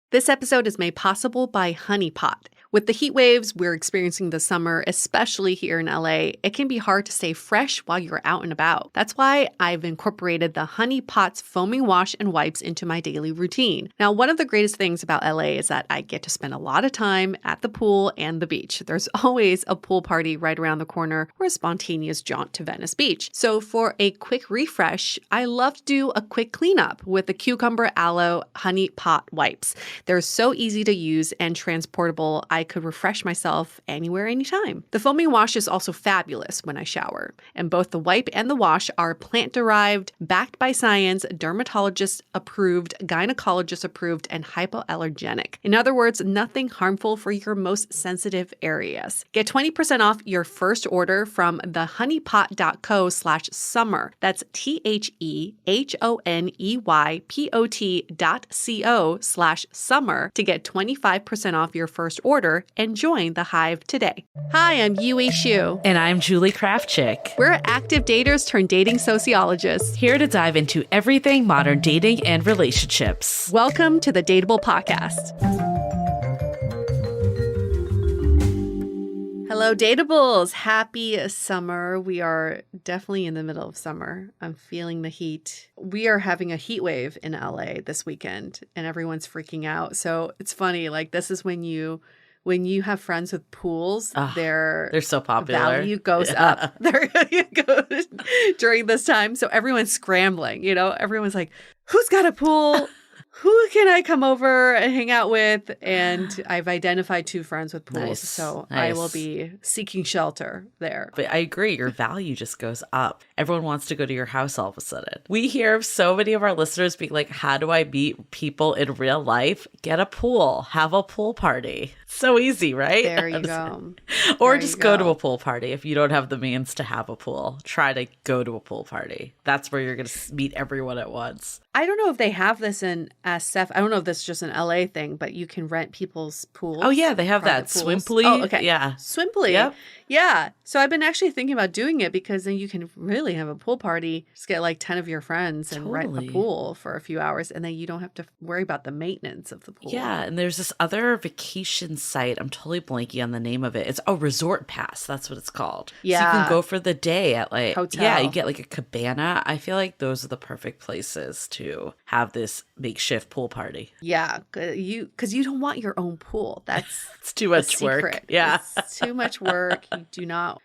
This episode is made possible by Honey Pot. With the heat waves we're experiencing this summer, especially here in LA, it can be hard to stay fresh while you're out and about. That's why I've incorporated the Honey Pot's foaming wash and wipes into my daily routine. Now, one of the greatest things about LA is that I get to spend a lot of time at the pool and the beach. There's always a pool party right around the corner or a spontaneous jaunt to Venice Beach. So for a quick refresh, I love to do a quick cleanup with the Cucumber Aloe Honey Pot wipes. They're so easy to use and transportable. I could refresh myself anywhere, anytime. The foaming wash is also fabulous when I shower. And both the wipe and the wash are plant-derived, backed by science, dermatologist-approved, gynecologist-approved, and hypoallergenic. In other words, nothing harmful for your most sensitive areas. Get 20% off your first order from thehoneypot.co/summer. That's thehoneypot.co/summer to get 25% off your first order and join the Hive today. Hi, I'm Yue Xu. And I'm Julie Kraftchick. We're active daters turned dating sociologists. Here to dive into everything modern dating and relationships. Welcome to the Dateable podcast. Hello, Dateables. Happy summer. We are definitely in the middle of summer. I'm feeling the heat. We are having a heat wave in LA this weekend and everyone's freaking out. So it's funny, like this is when you have friends with pools, they're so popular. Value goes up. Their value goes during this time. So everyone's scrambling, everyone's like, who's got a pool? Who can I come over and hang out with? And I've identified 2 friends with pools. So I will be seeking shelter there. But I agree. Your value just goes up. Everyone wants to go to your house all of a sudden. We hear of so many of our listeners being like, how do I meet people in real life? Get a pool. Have a pool party. So easy, right? There you go. Or just go to a pool party. If you don't have the means to have a pool, try to go to a pool party. That's where you're going to meet everyone at once. I don't know if they have this in SF. I don't know if this is just an LA thing, but you can rent people's pools. Oh, yeah. They have that. Swimply. Oh, okay. Yeah. Swimply. Yep. Yeah. So I've been actually thinking about doing it because then you can really have a pool party. Just get like 10 of your friends and rent the pool for a few hours. And then you don't have to worry about the maintenance of the pool. Yeah. And there's this other vacation site. I'm totally blanking on the name of it. It's Resort Pass. That's what it's called. Yeah. So you can go for the day at like, hotel. Yeah, you get like a cabana. I feel like those are the perfect places to have this makeshift pool party. Yeah. Because you don't want your own pool. That's it's too much work. Yeah. It's too much work. You do not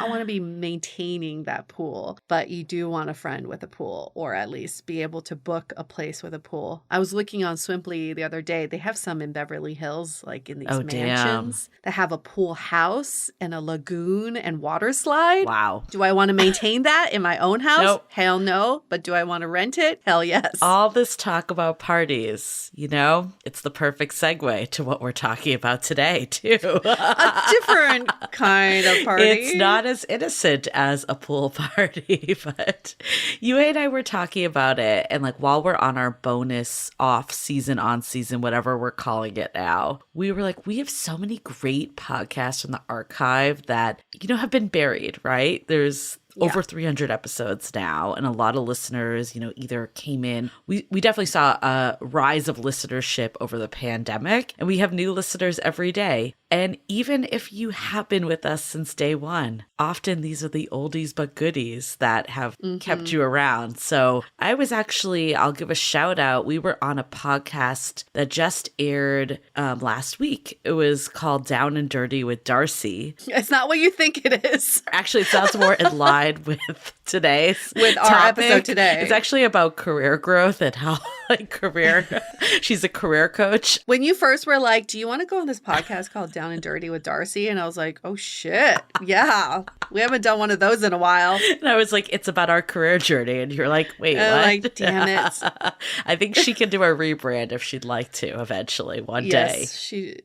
want to be maintaining that pool, but you do want a friend with a pool, or at least be able to book a place with a pool. I was looking on Swimply the other day. They have some in Beverly Hills, like in these mansions that have a pool house and a lagoon and water slide. Wow. Do I want to maintain that in my own house? Nope. Hell no. But do I want to rent it? Hell yes. All this talk about parties, it's the perfect segue to what we're talking about today, too. A different kind of party. It's not as innocent as a pool party, but you and I were talking about it. And like while we're on our bonus off season, on season, whatever we're calling it now, we were like, we have so many great podcasts from the archive that, have been buried, right? There's over 300 episodes now, and a lot of listeners, either came in. We definitely saw a rise of listenership over the pandemic, and we have new listeners every day. And even if you have been with us since day one, often these are the oldies but goodies that have kept you around. So I'll give a shout out. We were on a podcast that just aired last week. It was called Down and Dirty with Darcy. It's not what you think it is. Actually, it sounds more in line with today's with our topic. Episode today. It's actually about career growth and how she's a career coach. When you first were like, do you want to go on this podcast called Down and Dirty with Darcy? And I was like, oh shit. Yeah. We haven't done one of those in a while. And I was like, it's about our career journey. And you're like, wait, what? Like, damn it. I think she can do a rebrand if she'd like to eventually one day. She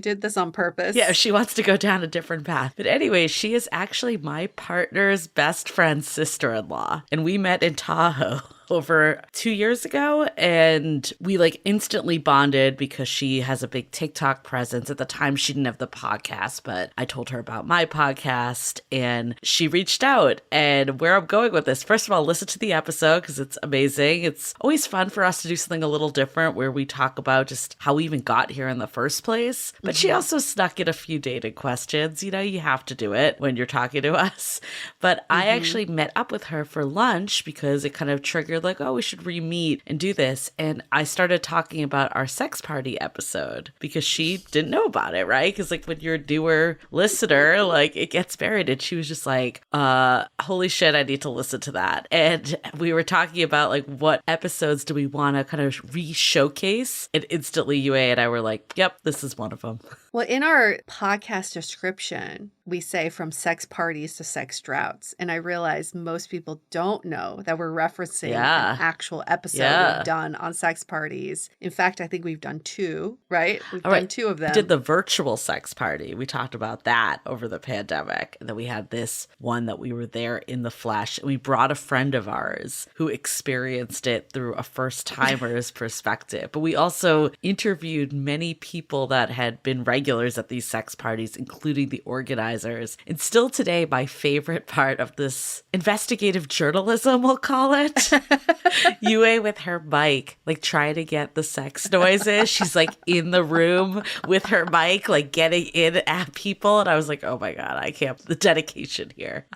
did this on purpose. Yeah, she wants to go down a different path. But anyway, she is actually my partner's best friend's sister-in-law. And we met in Tahoe over 2 years ago. And we like instantly bonded because she has a big TikTok presence. At the time, she didn't have the podcast, but I told her about my podcast and she reached out. And where I'm going with this, first of all, listen to the episode because it's amazing. It's always fun for us to do something a little different where we talk about just how we even got here in the first place. But she also snuck in a few dating questions. You know, you have to do it when you're talking to us. But I actually met up with her for lunch because it kind of triggered like, oh, we should re-meet and do this. And I started talking about our sex party episode because she didn't know about it, right? Because like when you're a newer listener, like it gets buried. And she was just like, holy shit, I need to listen to that. And we were talking about like what episodes do we want to kind of re-showcase? And instantly UA and I were like, yep, this is one of them. Well, in our podcast description, we say from sex parties to sex droughts. And I realize most people don't know that we're referencing an actual episode we've done on sex parties. In fact, I think we've done 2, right? We've done 2 of them. We did the virtual sex party. We talked about that over the pandemic. And then we had this one that we were there in the flesh. And we brought a friend of ours who experienced it through a first-timer's perspective. But we also interviewed many people that had been regulars at these sex parties, including the organizers. And still today, my favorite part of this investigative journalism, we'll call it, UA with her mic, like trying to get the sex noises. She's like in the room with her mic, like getting in at people. And I was like, oh my God, I can't, the dedication here.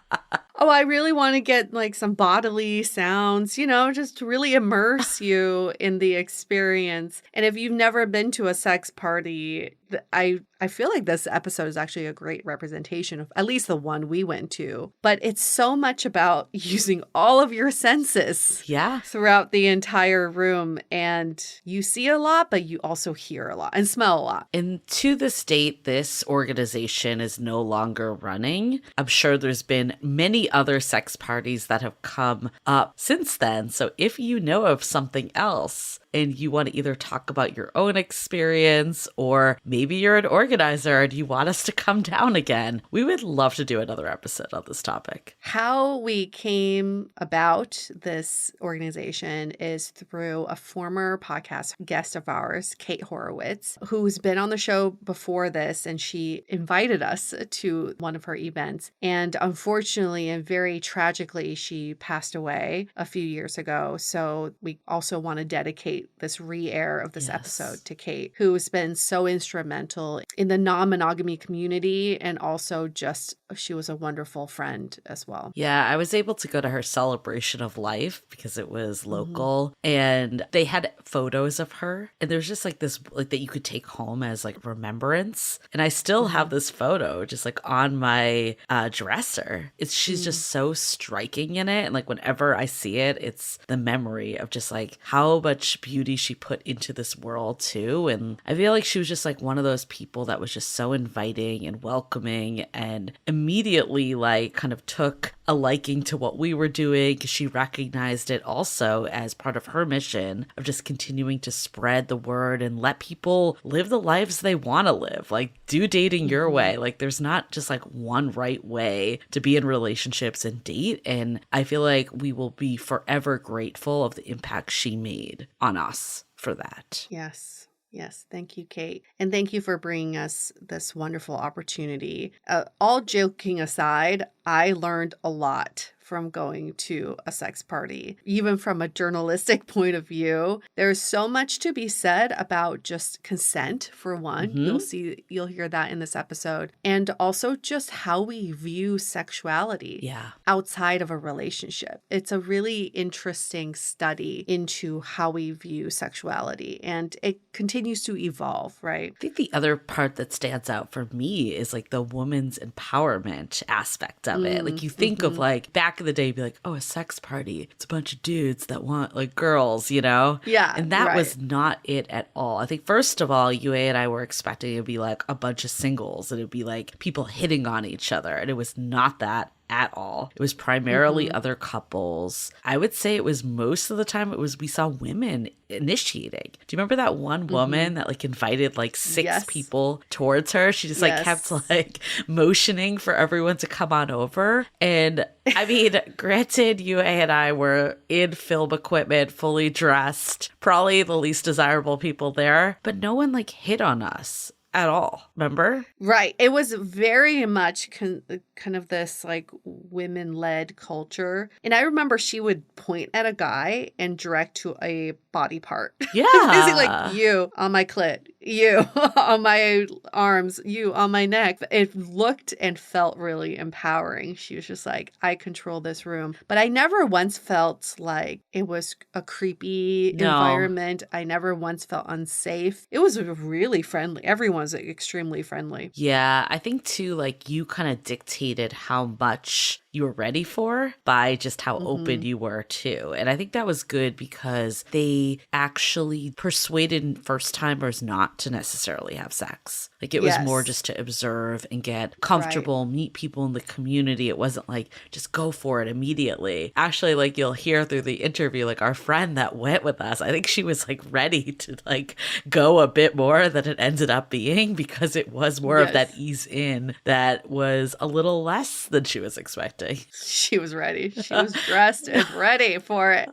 Oh, I really want to get like some bodily sounds, you know, just to really immerse you in the experience. And if you've never been to a sex party, I feel like this episode is actually a great representation of at least the one we went to. But it's so much about using all of your senses throughout the entire room. And you see a lot, but you also hear a lot and smell a lot. And to this date, this organization is no longer running. I'm sure there's been many other sex parties that have come up since then. So if you know of something else and you want to either talk about your own experience or maybe you're an organizer and you want us to come down again, we would love to do another episode on this topic. How we came about this organization is through a former podcast guest of ours, Kate Horowitz, who's been on the show before this, and she invited us to one of her events. And unfortunately and very tragically, she passed away a few years ago. So we also want to dedicate this re-air of this episode to Kate, who has been so instrumental in the non-monogamy community, and also just she was a wonderful friend as well. Yeah, I was able to go to her celebration of life because it was local, and they had photos of her, and there's just like this like that you could take home as like remembrance. And I still have this photo just like on my dresser. She's just so striking in it, and like whenever I see it, it's the memory of just like how much beauty she put into this world too. And I feel like she was just like one of those people that was just so inviting and welcoming, and immediately like kind of took a liking to what we were doing. She recognized it also as part of her mission of just continuing to spread the word and let people live the lives they want to live. Like, do dating your way. Like, there's not just like one right way to be in relationships and date. And I feel like we will be forever grateful of the impact she made on us for that. Yes. Yes. Thank you, Kate. And thank you for bringing us this wonderful opportunity. All joking aside, I learned a lot from going to a sex party. Even from a journalistic point of view, there's so much to be said about just consent, for one. You'll hear that in this episode. And also just how we view sexuality outside of a relationship. It's a really interesting study into how we view sexuality, and it continues to evolve, right? I think the other part that stands out for me is like the woman's empowerment aspect of it. Like you think of like back in the day, you'd be like, oh, a sex party, it's a bunch of dudes that want like girls, you know? Yeah. And that was not it at all. I think first of all, UA and I were expecting it to be like a bunch of singles, and it'd be like people hitting on each other, and it was not that at all. It was primarily other couples. I would say it was most of the time we saw women initiating. Do you remember that one woman that like invited like six people towards her? She just like kept like motioning for everyone to come on over. And I mean, granted, UA and I were in film equipment, fully dressed, probably the least desirable people there, but no one like hit on us at all. Remember? Right. It was very much kind of this like women-led culture. And I remember she would point at a guy and direct to a body part. Yeah. Basically like, you on my clit, you on my arms, you on my neck. It looked and felt really empowering. She was just like, I control this room. But I never once felt like it was a creepy environment. I never once felt unsafe. It was really friendly. Everyone was extremely friendly. Yeah, I think too, like you kind of dictated how much you were ready for by just how open you were too. And I think that was good because they actually persuaded first timers not to necessarily have sex. Like it was more just to observe and get comfortable, meet people in the community. It wasn't like just go for it immediately. Actually, like you'll hear through the interview, like our friend that went with us, I think she was like ready to like go a bit more than it ended up being because it was more of that ease in that was a little less than she was expecting. She was ready. She was dressed and ready for it.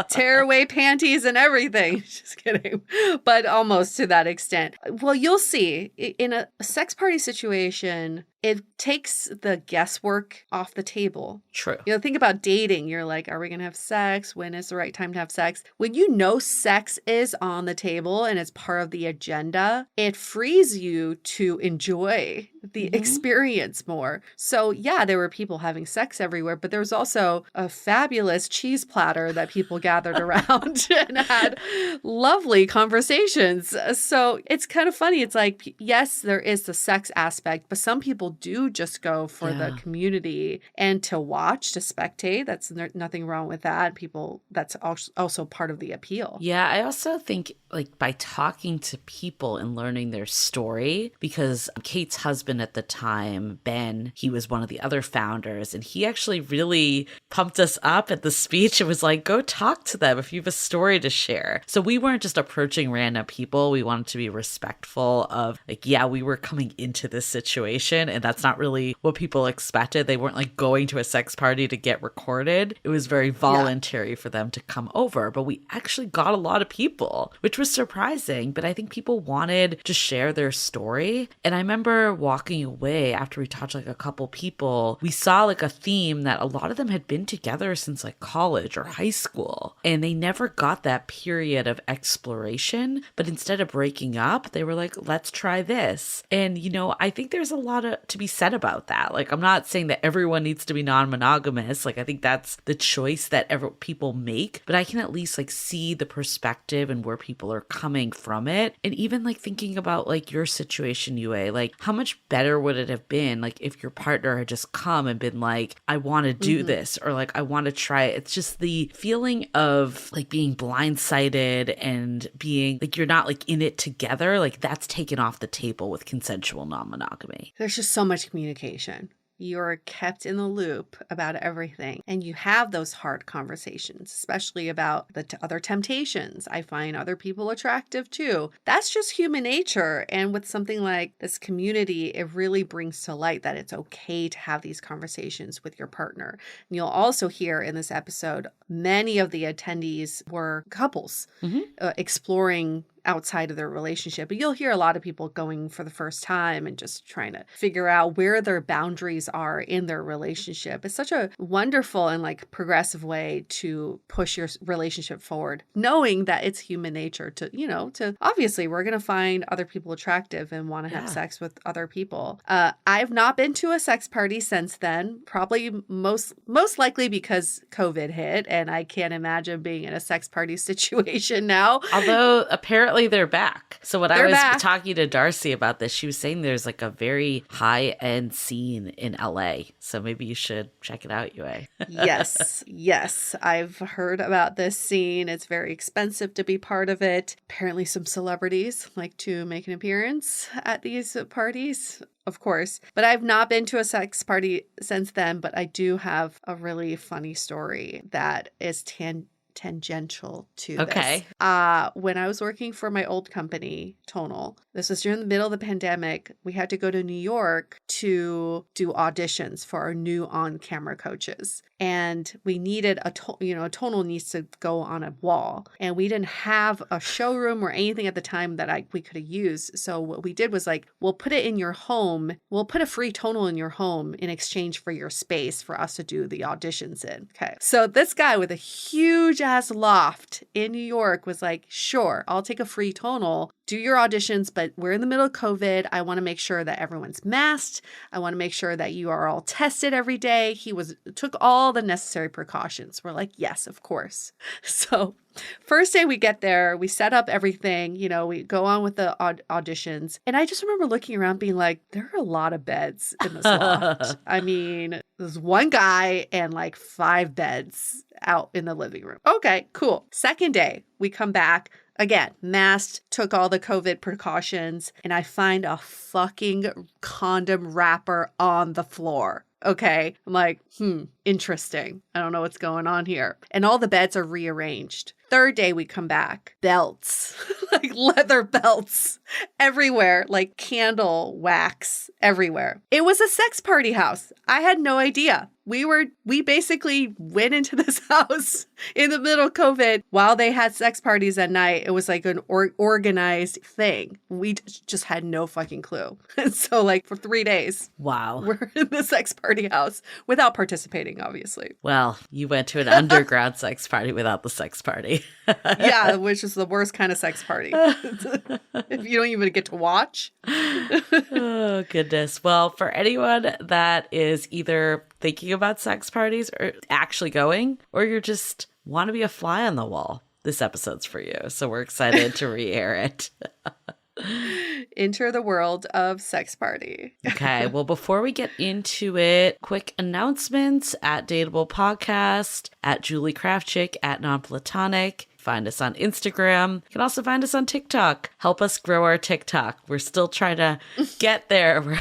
Tearaway panties and everything. Just kidding. But almost to that extent. Well, you'll see in a sex party situation, it takes the guesswork off the table. True. You know, think about dating. You're like, are we going to have sex? When is the right time to have sex? When you know sex is on the table and it's part of the agenda, it frees you to enjoy the experience more. So yeah, there were people having sex everywhere, but there was also a fabulous cheese platter that people gathered around and had lovely conversations. So it's kind of funny. It's like, yes, there is the sex aspect, but some people do just go for the community and to watch, to spectate. That's nothing wrong with that. People, that's also part of the appeal. Yeah, I also think like by talking to people and learning their story, because Kate's husband at the time, Ben, he was one of the other founders, and he actually really pumped us up at the speech. It was like, go talk to them if you have a story to share. So we weren't just approaching random people. We wanted to be respectful of like, yeah, we were coming into this situation, and that's not really what people expected. They weren't like going to a sex party to get recorded. It was very voluntary for them to come over, but we actually got a lot of people, which was surprising. But I think people wanted to share their story. And I remember walking away after we talked to like a couple people, we saw like a theme that a lot of them had been together since like college or high school, and they never got that period of exploration. But instead of breaking up, they were like, let's try this. And you know, I think there's a lot to be said about that. Like, I'm not saying that everyone needs to be non-monogamous. Like, I think that's the choice that people make, but I can at least like see the perspective and where people are coming from it. And even like thinking about like your situation, UA, like how much better would it have been like if your partner had just come and been like, I want to do this, or like, I want to try it. It's just the feeling of like being blindsided and being like, you're not like in it together. Like that's taken off the table with consensual non-monogamy. There's just so much communication. You're kept in the loop about everything. And you have those hard conversations, especially about the other temptations. I find other people attractive too. That's just human nature. And with something like this community, it really brings to light that it's okay to have these conversations with your partner. And you'll also hear in this episode, many of the attendees were couples exploring outside of their relationship. But you'll hear a lot of people going for the first time and just trying to figure out where their boundaries are in their relationship. It's such a wonderful and like progressive way to push your relationship forward, knowing that it's human nature to, you know, to obviously we're going to find other people attractive and want to have sex with other people. I've not been to a sex party since then, probably most likely because COVID hit, and I can't imagine being in a sex party situation now. Although apparently they're back. So when I was talking to Darcy about this, she was saying there's like a very high-end scene in LA. So maybe you should check it out, UA. Yes. I've heard about this scene. It's very expensive to be part of it. Apparently some celebrities like to make an appearance at these parties. of course. But I've not been to a sex party since then, but I do have a really funny story that is tangential to Okay. this. When I was working for my old company, Tonal, this was during the middle of the pandemic, we had to go to New York to do auditions for our new on-camera coaches. And we needed a tonal needs to go on a wall. And we didn't have a showroom or anything at the time that we could have used. So what we did was like, we'll put it in your home. We'll put a free tonal in your home in exchange for your space for us to do the auditions in. Okay. So this guy with a huge ass loft in New York was like, sure, I'll take a free tonal, do your auditions, but we're in the middle of COVID. I want to make sure that everyone's masked. I want to make sure that you are all tested every day. He took all the necessary precautions. We're like, yes, of course. So first day we get there, we set up everything, we go on with the auditions. And I just remember looking around being like, there are a lot of beds in this loft. I mean, there's one guy and like 5 beds out in the living room. Okay, cool. Second day, we come back. Again, masked, took all the COVID precautions, and I find a fucking condom wrapper on the floor. Okay. I'm like, interesting. I don't know what's going on here. And all the beds are rearranged. Third day we come back, belts, like leather belts everywhere, like candle wax everywhere. It was a sex party house. I had no idea. We basically went into this house in the middle of COVID while they had sex parties at night. It was like an organized thing. We just had no fucking clue. And so like for 3 days, wow, we're in the sex party house without participating, obviously. Well, you went to an underground sex party without the sex party. Yeah, which is the worst kind of sex party. If you don't even get to watch. Oh, goodness. Well, for anyone that is either thinking about sex parties or actually going, or you're just want to be a fly on the wall, this episode's for you. So we're excited to re-air it. Enter the world of sex party. Okay. Well, before we get into it, quick announcements at Dateable Podcast, at Julie Kraftchick, at Nonplatonic. Find us on Instagram. You can also find us on TikTok. Help us grow our TikTok. We're still trying to get there.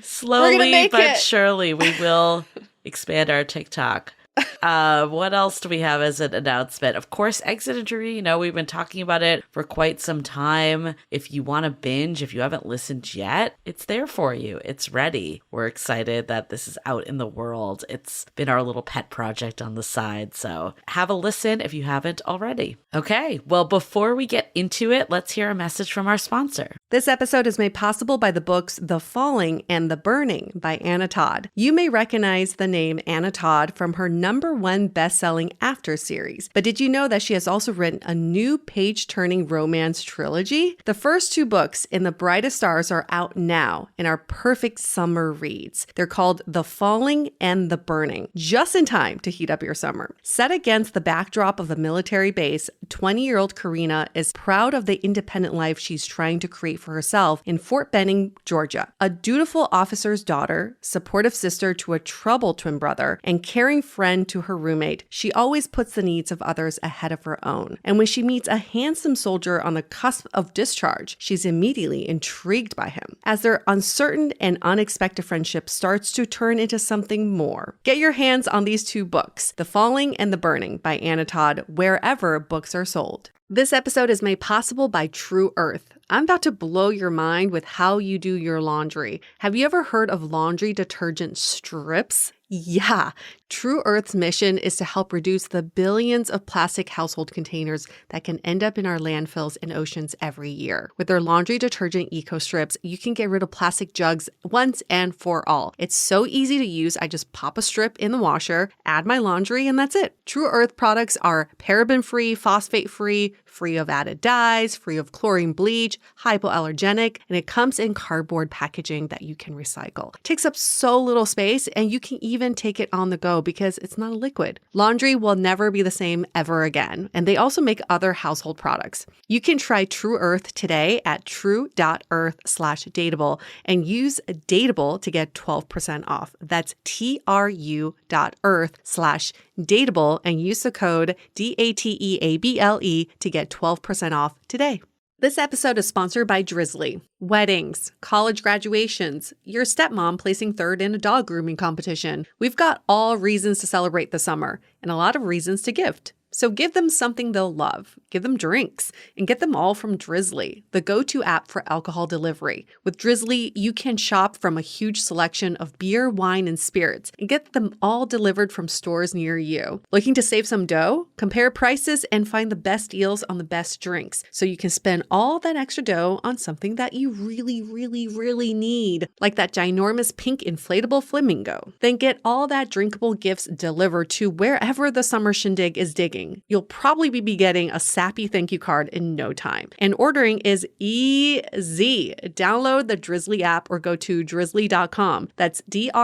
Slowly but surely, we will expand our TikTok. What else do we have as an announcement? Of course, Exit Injury. We've been talking about it for quite some time. If you want to binge, if you haven't listened yet, it's there for you. It's ready. We're excited that this is out in the world. It's been our little pet project on the side. So have a listen if you haven't already. Okay. Well, before we get into it, let's hear a message from our sponsor. This episode is made possible by the books The Falling and The Burning by Anna Todd. You may recognize the name Anna Todd from her #1 best-selling After series. But did you know that she has also written a new page-turning romance trilogy? The first 2 books, In the Brightest Stars, are out now and are perfect summer reads. They're called The Falling and The Burning, just in time to heat up your summer. Set against the backdrop of a military base, 20-year-old Karina is proud of the independent life she's trying to create for herself in Fort Benning, Georgia. A dutiful officer's daughter, supportive sister to a troubled twin brother, and caring friend to her roommate, she always puts the needs of others ahead of her own. And when she meets a handsome soldier on the cusp of discharge, she's immediately intrigued by him. As their uncertain and unexpected friendship starts to turn into something more. Get your hands on these 2 books, The Falling and The Burning by Anna Todd, wherever books are sold. This episode is made possible by True Earth. I'm about to blow your mind with how you do your laundry. Have you ever heard of laundry detergent strips? Yeah. True Earth's mission is to help reduce the billions of plastic household containers that can end up in our landfills and oceans every year. With their laundry detergent eco strips, you can get rid of plastic jugs once and for all. It's so easy to use. I just pop a strip in the washer, add my laundry, and that's it. True Earth products are paraben-free, phosphate-free, free of added dyes, free of chlorine bleach, hypoallergenic, and it comes in cardboard packaging that you can recycle. It takes up so little space, and you can even take it on the go because it's not a liquid. Laundry will never be the same ever again, and they also make other household products. You can try True Earth today at true.earth/dateable and use Dateable to get 12% off. That's tru.earth/dateable and use the code DATEABLE to get 12% off today. This episode is sponsored by Drizzly. Weddings, college graduations, your stepmom placing third in a dog grooming competition. We've got all reasons to celebrate the summer and a lot of reasons to gift. So give them something they'll love, give them drinks, and get them all from Drizzly, the go-to app for alcohol delivery. With Drizzly, you can shop from a huge selection of beer, wine, and spirits and get them all delivered from stores near you. Looking to save some dough? Compare prices and find the best deals on the best drinks so you can spend all that extra dough on something that you really, really, really need, like that ginormous pink inflatable flamingo. Then get all that drinkable gifts delivered to wherever the summer shindig is digging. You'll probably be getting a sappy thank you card in no time. And ordering is easy. Download the Drizzly app or go to drizzly.com. That's DRIZLY.com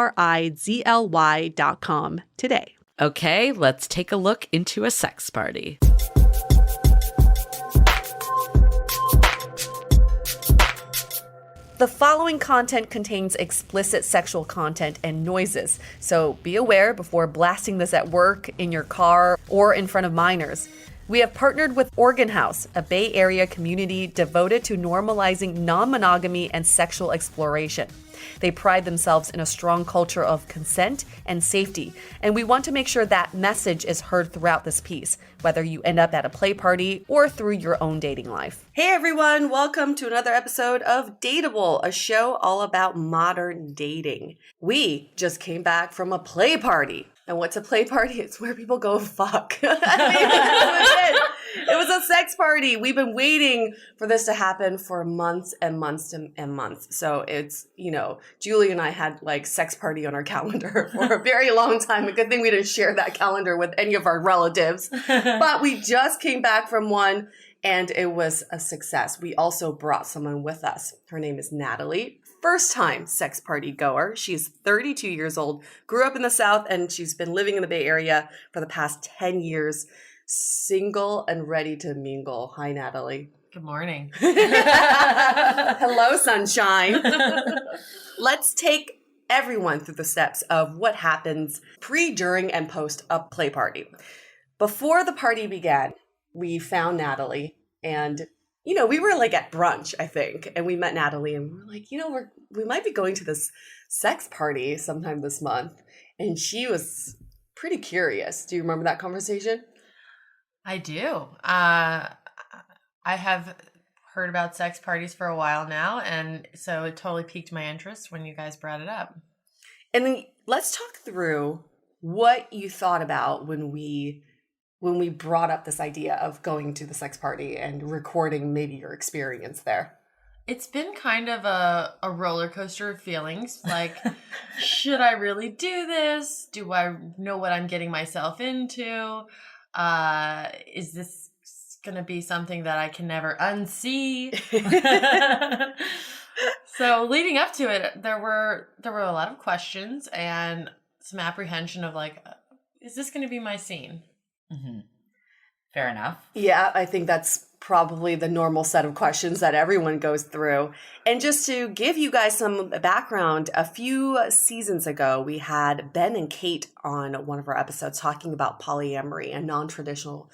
today. Okay, let's take a look into a sex party. The following content contains explicit sexual content and noises, so be aware before blasting this at work, in your car, or in front of minors. We have partnered with Organ House, a Bay Area community devoted to normalizing non-monogamy and sexual exploration. They pride themselves in a strong culture of consent and safety, and we want to make sure that message is heard throughout this piece, whether you end up at a play party or through your own dating life. Hey everyone, welcome to another episode of Dateable, a show all about modern dating. We just came back from a play party. And what's a play party? It's where people go fuck. I mean, that's what it is. It was a sex party. We've been waiting for this to happen for months and months and months. So it's, Julie and I had like sex party on our calendar for a very long time. A good thing we didn't share that calendar with any of our relatives. But we just came back from one and it was a success. We also brought someone with us. Her name is Natalie. First time sex party goer. She's 32 years old, grew up in the South, and she's been living in the Bay Area for the past 10 years. Single and ready to mingle. Hi, Natalie. Good morning. Hello, sunshine. Let's take everyone through the steps of what happens pre, during, and post a play party. Before the party began, we found Natalie and we were like at brunch, I think, and we met Natalie and we were like, we might be going to this sex party sometime this month. And she was pretty curious. Do you remember that conversation? I do. I have heard about sex parties for a while now, and so it totally piqued my interest when you guys brought it up. And then let's talk through what you thought about when we brought up this idea of going to the sex party and recording maybe your experience there. It's been kind of a roller coaster of feelings. Like, should I really do this? Do I know what I'm getting myself into? Is this going to be something that I can never unsee? So leading up to it, there were a lot of questions and some apprehension of like, is this going to be my scene? Mm-hmm. Fair enough. Yeah, I think that's probably the normal set of questions that everyone goes through. And just to give you guys some background, a few seasons ago, we had Ben and Kate on one of our episodes talking about polyamory and non-traditional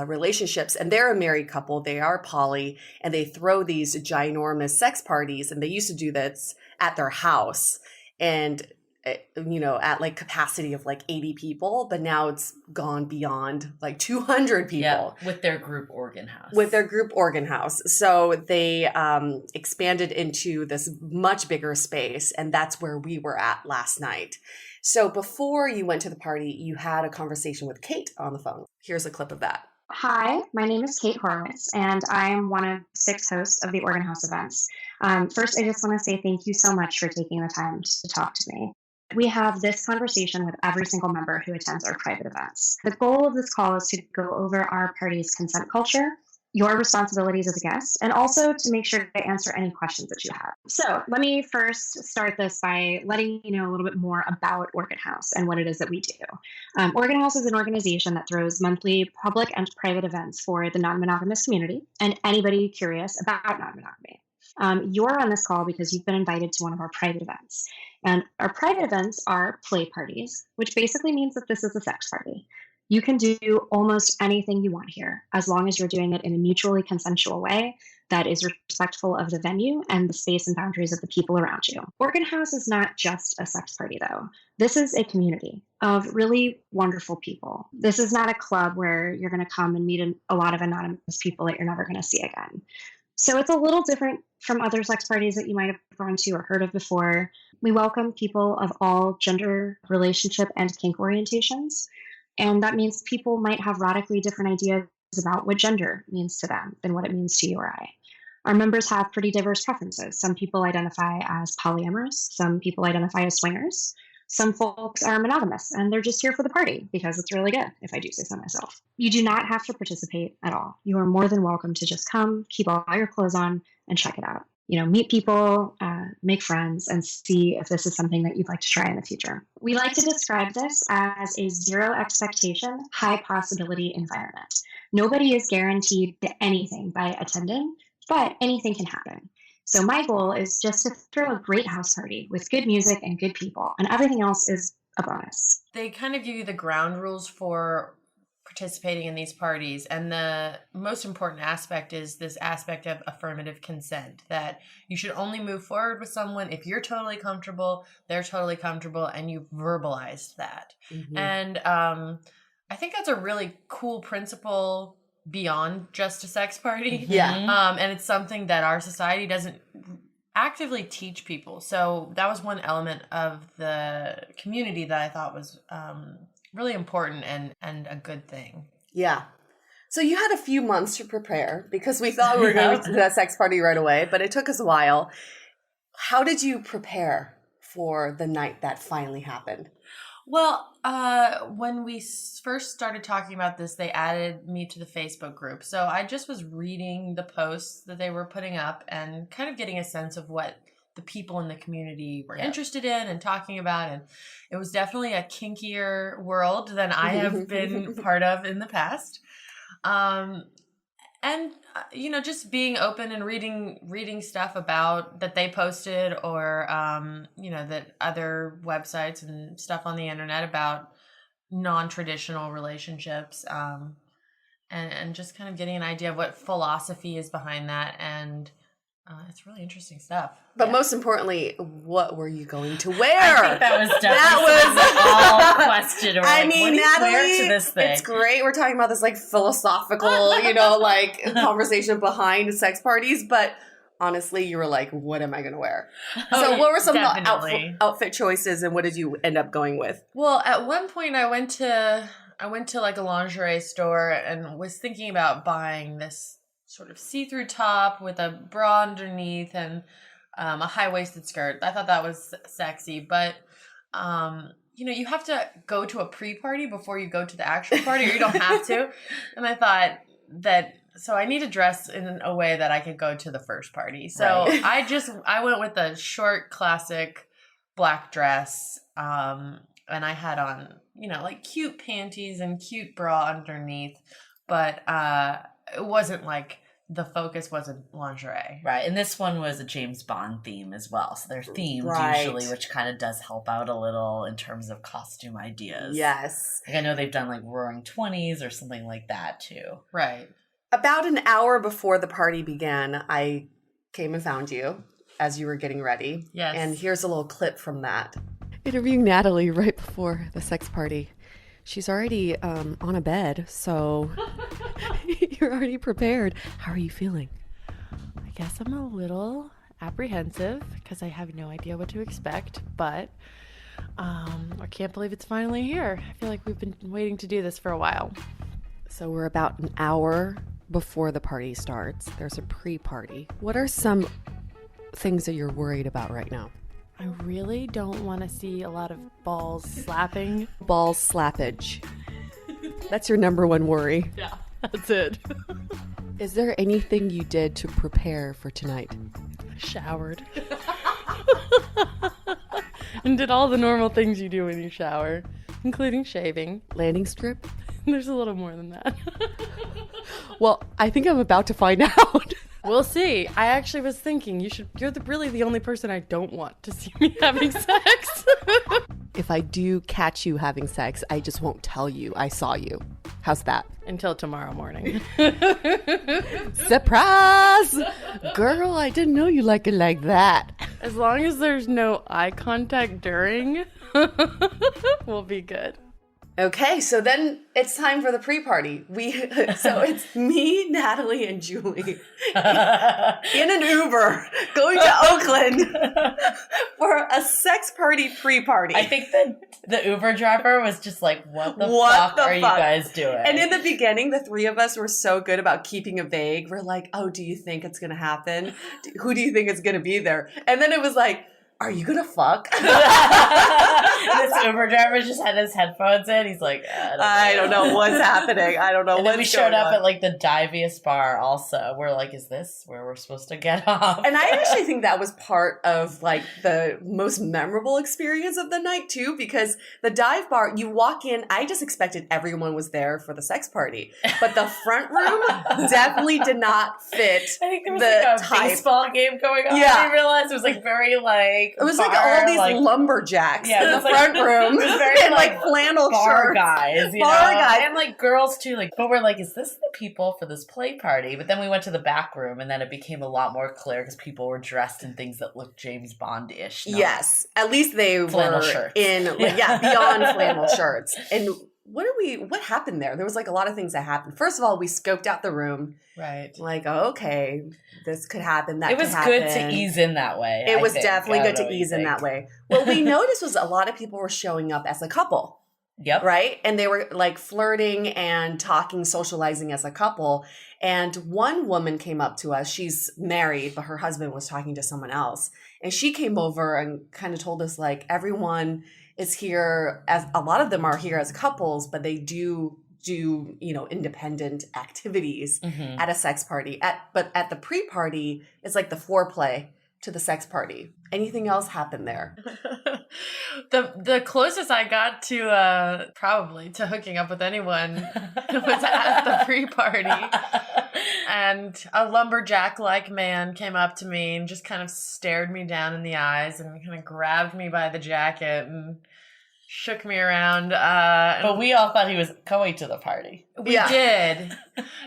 relationships. And they're a married couple. They are poly, and they throw these ginormous sex parties. And they used to do this at their house. And at like capacity of like 80 people, but now it's gone beyond like 200 people. Yeah, with their group organ house. So they expanded into this much bigger space, and that's where we were at last night. So before you went to the party, you had a conversation with Kate on the phone. Here's a clip of that. Hi, my name is Kate Horowitz, and I'm one of 6 hosts of the Organ House events. First, I just want to say thank you so much for taking the time to talk to me. We have this conversation with every single member who attends our private events. The goal of this call is to go over our party's consent culture, your responsibilities as a guest, and also to make sure to answer any questions that you have. So let me first start this by letting you know a little bit more about Organ House and what it is that we do. Organ House is an organization that throws monthly public and private events for the non-monogamous community and anybody curious about non-monogamy. You're on this call because you've been invited to one of our private events. And our private events are play parties, which basically means that this is a sex party. You can do almost anything you want here, as long as you're doing it in a mutually consensual way, that is respectful of the venue and the space and boundaries of the people around you. Organ House is not just a sex party, though. This is a community of really wonderful people. This is not a club where you're going to come and meet a lot of anonymous people that you're never going to see again. So it's a little different from other sex parties that you might have gone to or heard of before. We welcome people of all gender, relationship, and kink orientations. And that means people might have radically different ideas about what gender means to them than what it means to you or I. Our members have pretty diverse preferences. Some people identify as polyamorous, some people identify as swingers. Some folks are monogamous and they're just here for the party because it's really good, if I do say so myself. You do not have to participate at all. You are more than welcome to just come, keep all your clothes on, and check it out. Meet people, make friends, and see if this is something that you'd like to try in the future. We like to describe this as a zero expectation, high possibility environment. Nobody is guaranteed anything by attending, but anything can happen. So my goal is just to throw a great house party with good music and good people, and everything else is a bonus. They kind of give you the ground rules for participating in these parties, and the most important aspect is this aspect of affirmative consent, that you should only move forward with someone if you're totally comfortable, they're totally comfortable, and you've verbalized that. Mm-hmm. And I think that's a really cool principle beyond just a sex party. Yeah. And it's something that our society doesn't actively teach people. So that was one element of the community that I thought was really important and a good thing. Yeah. So you had a few months to prepare because we thought we were going to that sex party right away, but it took us a while. How did you prepare for the night that finally happened? Well, when we first started talking about this, they added me to the Facebook group. So I just was reading the posts that they were putting up and kind of getting a sense of what the people in the community were interested in and talking about. And it was definitely a kinkier world than I have been part of in the past. And, just being open and reading stuff about that they posted or, that other websites and stuff on the internet about non-traditional relationships, and just kind of getting an idea of what philosophy is behind that. And it's really interesting stuff. But most importantly, what were you going to wear? I think that was definitely all question. I mean, Natalie, wear to this thing? It's great. We're talking about this philosophical, conversation behind sex parties. But honestly, you were like, what am I going to wear? So what were some outfit choices and what did you end up going with? Well, at one point I went to like a lingerie store and was thinking about buying this sort of see-through top with a bra underneath and a high-waisted skirt. I thought that was sexy, but you have to go to a pre-party before you go to the actual party, or you don't have to. And I thought so I need to dress in a way that I could go to the first party. So right. I went with a short, classic black dress, and I had on, cute panties and cute bra underneath, but it wasn't like the focus wasn't lingerie. Right. And this one was a James Bond theme as well. So they're themed usually, which kind of does help out a little in terms of costume ideas. Yes. I know they've done Roaring 20s or something like that too. Right. About an hour before the party began, I came and found you as you were getting ready. Yes. And here's a little clip from that. Interviewing Natalie right before the sex party. She's already on a bed, so you're already prepared. How are you feeling? I guess I'm a little apprehensive because I have no idea what to expect, but I can't believe it's finally here. I feel like we've been waiting to do this for a while. So we're about an hour before the party starts. There's a pre-party. What are some things that you're worried about right now? I really don't want to see a lot of balls slapping. Balls slappage. That's your number one worry. Yeah, that's it. Is there anything you did to prepare for tonight? Showered. And did all the normal things you do when you shower, including shaving. Landing strip? There's a little more than that. Well, I think I'm about to find out. We'll see. I actually was thinking you're really the only person I don't want to see me having sex. If I do catch you having sex, I just won't tell you I saw you. How's that? Until tomorrow morning. Surprise! Girl, I didn't know you like it like that. As long as there's no eye contact during, we'll be good. Okay, so then it's time for the pre-party. So it's me, Natalie, and Julie in an Uber going to Oakland for a sex party pre-party. I think the Uber driver was just like, what the fuck are you guys doing? And in the beginning, the three of us were so good about keeping it vague. We're like, oh, do you think it's going to happen? Who do you think is going to be there? And then it was like, are you going to fuck? This Uber driver just had his headphones in. He's like, I don't know what's happening. I don't know and what's then we showed up on. at like the diviest bar also. We're like, is this where we're supposed to get off? And I actually think that was part of like the most memorable experience of the night too, because the dive bar, you walk in, I just expected everyone was there for the sex party. But the front room definitely did not fit I think there was the like a type. baseball game going on. Yeah. I realized it was like very like It was bar, like all these like, lumberjacks Yeah, it in the was like- front room it was very, and like like, flannel bar shirts. guys, you Bar know, guys. and like girls too. Like, but we're like, is this the people for this play party? But then we went to the back room, and then it became a lot more clear because people were dressed in things that looked James Bond-ish. not Yes, at least they flannel were shirts. in beyond flannel shirts. And what happened there? There was like a lot of things that happened. First of all, we scoped out the room. Right. Like, oh, okay, this could happen. That It was could happen. good to ease in that way. It I was think. definitely I good don't know to what you ease in think. that way. What we noticed was a lot of people were showing up as a couple, Yep. right? And they were like flirting and talking, socializing as a couple. And one woman came up to us. She's married, but her husband was talking to someone else. And she came over and kind of told us like everyone is here as a lot of them are here as couples, but they do independent activities Mhm. at a sex party. But at the pre-party, it's like the foreplay to the sex party. Anything else happen there? The closest I got to probably to hooking up with anyone was at the pre-party. And a lumberjack-like man came up to me and just kind of stared me down in the eyes and kind of grabbed me by the jacket and shook me around. But we all thought he was going to the party. We did.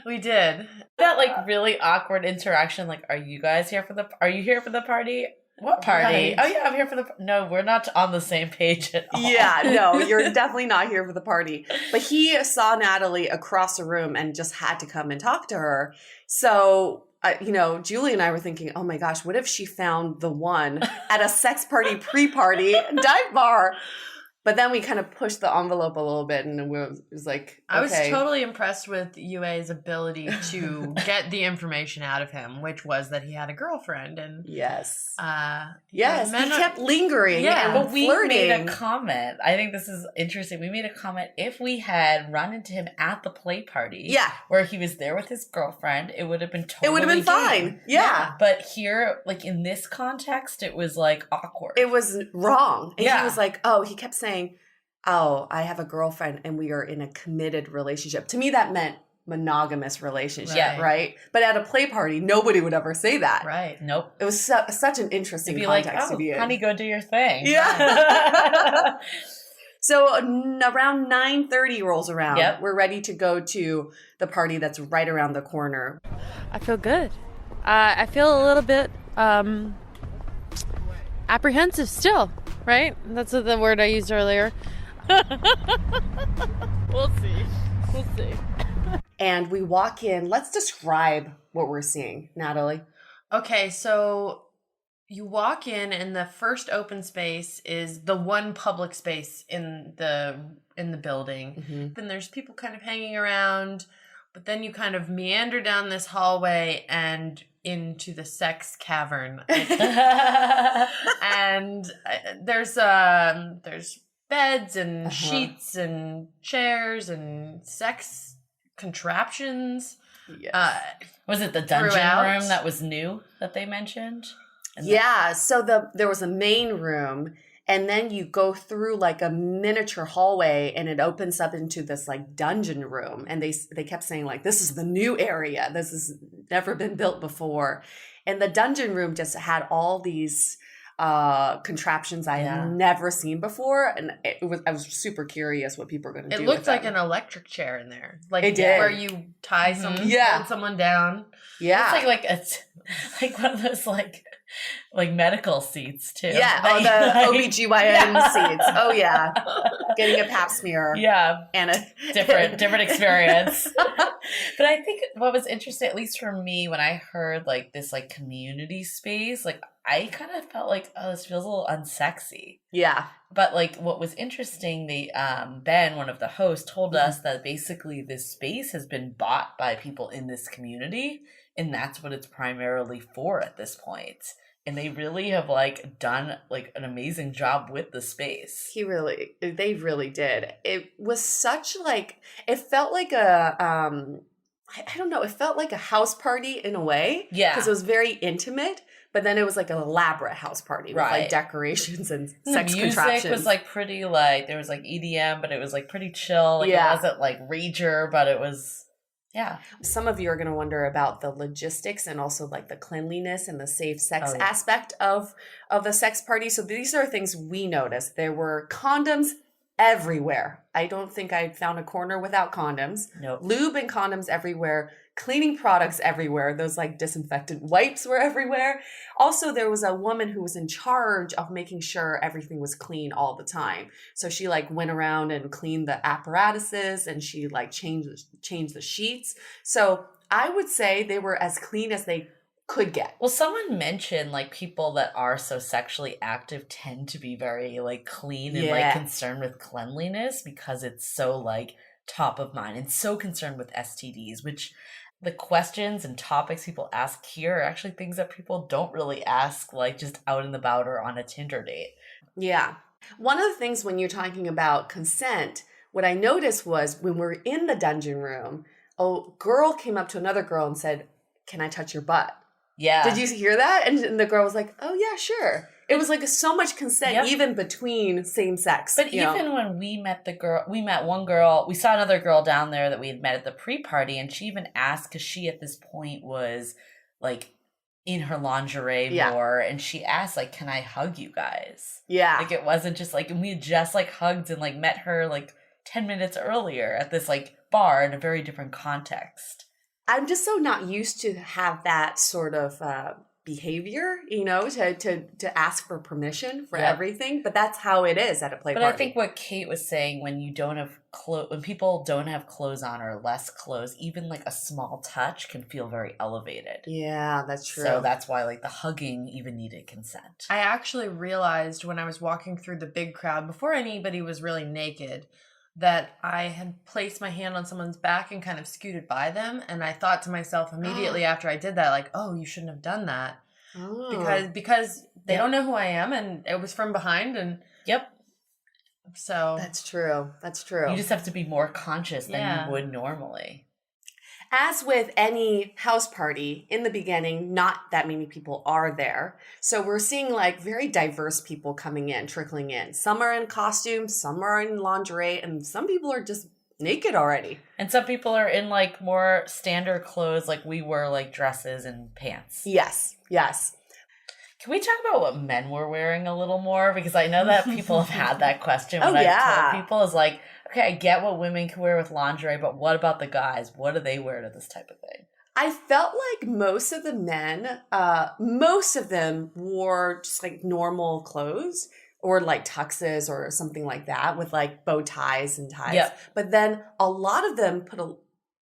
We did. That like really awkward interaction. Like, are you here for the party? What party? Right. Oh yeah, I'm here for the. No, we're not on the same page at all. Yeah, no, you're definitely not here for the party. But he saw Natalie across the room and just had to come and talk to her. So, Julie and I were thinking, oh my gosh, what if she found the one at a sex party pre-party dive bar? But then we kind of pushed the envelope a little bit, and it was like, okay. I was totally impressed with Yue's ability to get the information out of him, which was that he had a girlfriend. And Yes. Yes, He kept lingering and But we flirting. made a comment. I think this is interesting. We made a comment. If we had run into him at the play party, where he was there with his girlfriend, it would have been totally It would have been fine. Yeah. But here, like in this context, it was like awkward. It was wrong. And Yeah. he was like, he kept saying, oh, I have a girlfriend and we are in a committed relationship. To me, that meant monogamous relationship, right? But at a play party, nobody would ever say that. Right. Nope. It was such an interesting It'd be context like, to be in. honey, go do your thing. Yeah. So around 9:30 rolls around. Yep. We're ready to go to the party that's right around the corner. I feel good. I feel a little bit apprehensive still, right? That's the word I used earlier. We'll see. And we walk in. Let's describe what we're seeing, Natalie. Okay, so you walk in and the first open space is the one public space in the building. Mm-hmm. Then there's people kind of hanging around, but then you kind of meander down this hallway and into the sex cavern. And there's beds and sheets and chairs and sex contraptions. Yes. Was it the dungeon Throughout. room that was new that they mentioned? Yeah, so there was a main room, and then you go through like a miniature hallway, and it opens up into this like dungeon room. And they kept saying like, this is the new area. This has never been built before. And the dungeon room just had all these contraptions I had never seen before, and I was super curious what people are going to do. It looked with like them. an electric chair in there, like It did. where you tie someone down. Yeah, it's like one of those like medical seats too. Yeah, the OBGYN seats. Oh yeah, getting a pap smear. Yeah, and a different experience. But I think what was interesting, at least for me, when I heard like this like community space, like I kind of felt like, oh, this feels a little unsexy. Yeah. But like what was interesting, Ben, one of the hosts, told us that basically this space has been bought by people in this community, and that's what it's primarily for at this point. And they really have like done like an amazing job with the space. They really did. It was such like, it felt like a, I don't know, it felt like a house party in a way. Yeah. Because it was very intimate, but then it was like an elaborate house party with like decorations and sex contraptions. The music was like pretty like, there was like EDM, but it was like pretty chill. Like it wasn't like rager, but it was... Yeah. Some of you are going to wonder about the logistics and also like the cleanliness and the safe sex aspect of the sex party. So these are things we noticed. There were condoms everywhere. I don't think I found a corner without condoms. Nope. Lube and condoms everywhere. Cleaning products everywhere. Those like disinfectant wipes were everywhere. Also, there was a woman who was in charge of making sure everything was clean all the time. So she like went around and cleaned the apparatuses, and she like changed the sheets. So I would say they were as clean as they could get. Well, someone mentioned like people that are so sexually active tend to be very like clean and like concerned with cleanliness because it's so like top of mind and so concerned with STDs, which the questions and topics people ask here are actually things that people don't really ask like just out and about or on a Tinder date. Yeah. One of the things when you're talking about consent, what I noticed was when we're in the dungeon room, a girl came up to another girl and said, "Can I touch your butt?" Yeah. Did you hear that? And the girl was like, "Oh yeah, sure." It was like so much consent even between same sex. But even when we met one girl, we saw another girl down there that we had met at the pre-party, and she even asked, because she at this point was like in her lingerie more, and she asked like, "Can I hug you guys?" Yeah. Like it wasn't just like, and we had just like hugged and like met her like 10 minutes earlier at this like bar in a very different context. I'm just so not used to have that sort of behavior, you know, to ask for permission for everything. But that's how it is at a play party. But I think what Kate was saying, when you don't have when people don't have clothes on or less clothes, even like a small touch can feel very elevated. Yeah, that's true. So that's why like the hugging even needed consent. I actually realized when I was walking through the big crowd, before anybody was really naked, that I had placed my hand on someone's back and kind of scooted by them. And I thought to myself immediately after I did that, like, oh, you shouldn't have done that. Oh. Because they don't know who I am, and it was from behind. And so that's true. That's true. You just have to be more conscious than you would normally. As with any house party, in the beginning, not that many people are there. So we're seeing like very diverse people coming in, trickling in. Some are in costumes, some are in lingerie, and some people are just naked already. And some people are in like more standard clothes, like we were, like dresses and pants. Yes, yes. Can we talk about what men were wearing a little more? Because I know that people have had that question when I've told people, is like, okay, I get what women can wear with lingerie, but what about the guys? What do they wear to this type of thing? I felt like most of the men, most of them wore just like normal clothes or like tuxes or something like that with like bow ties and ties. Yep. But then a lot of them put a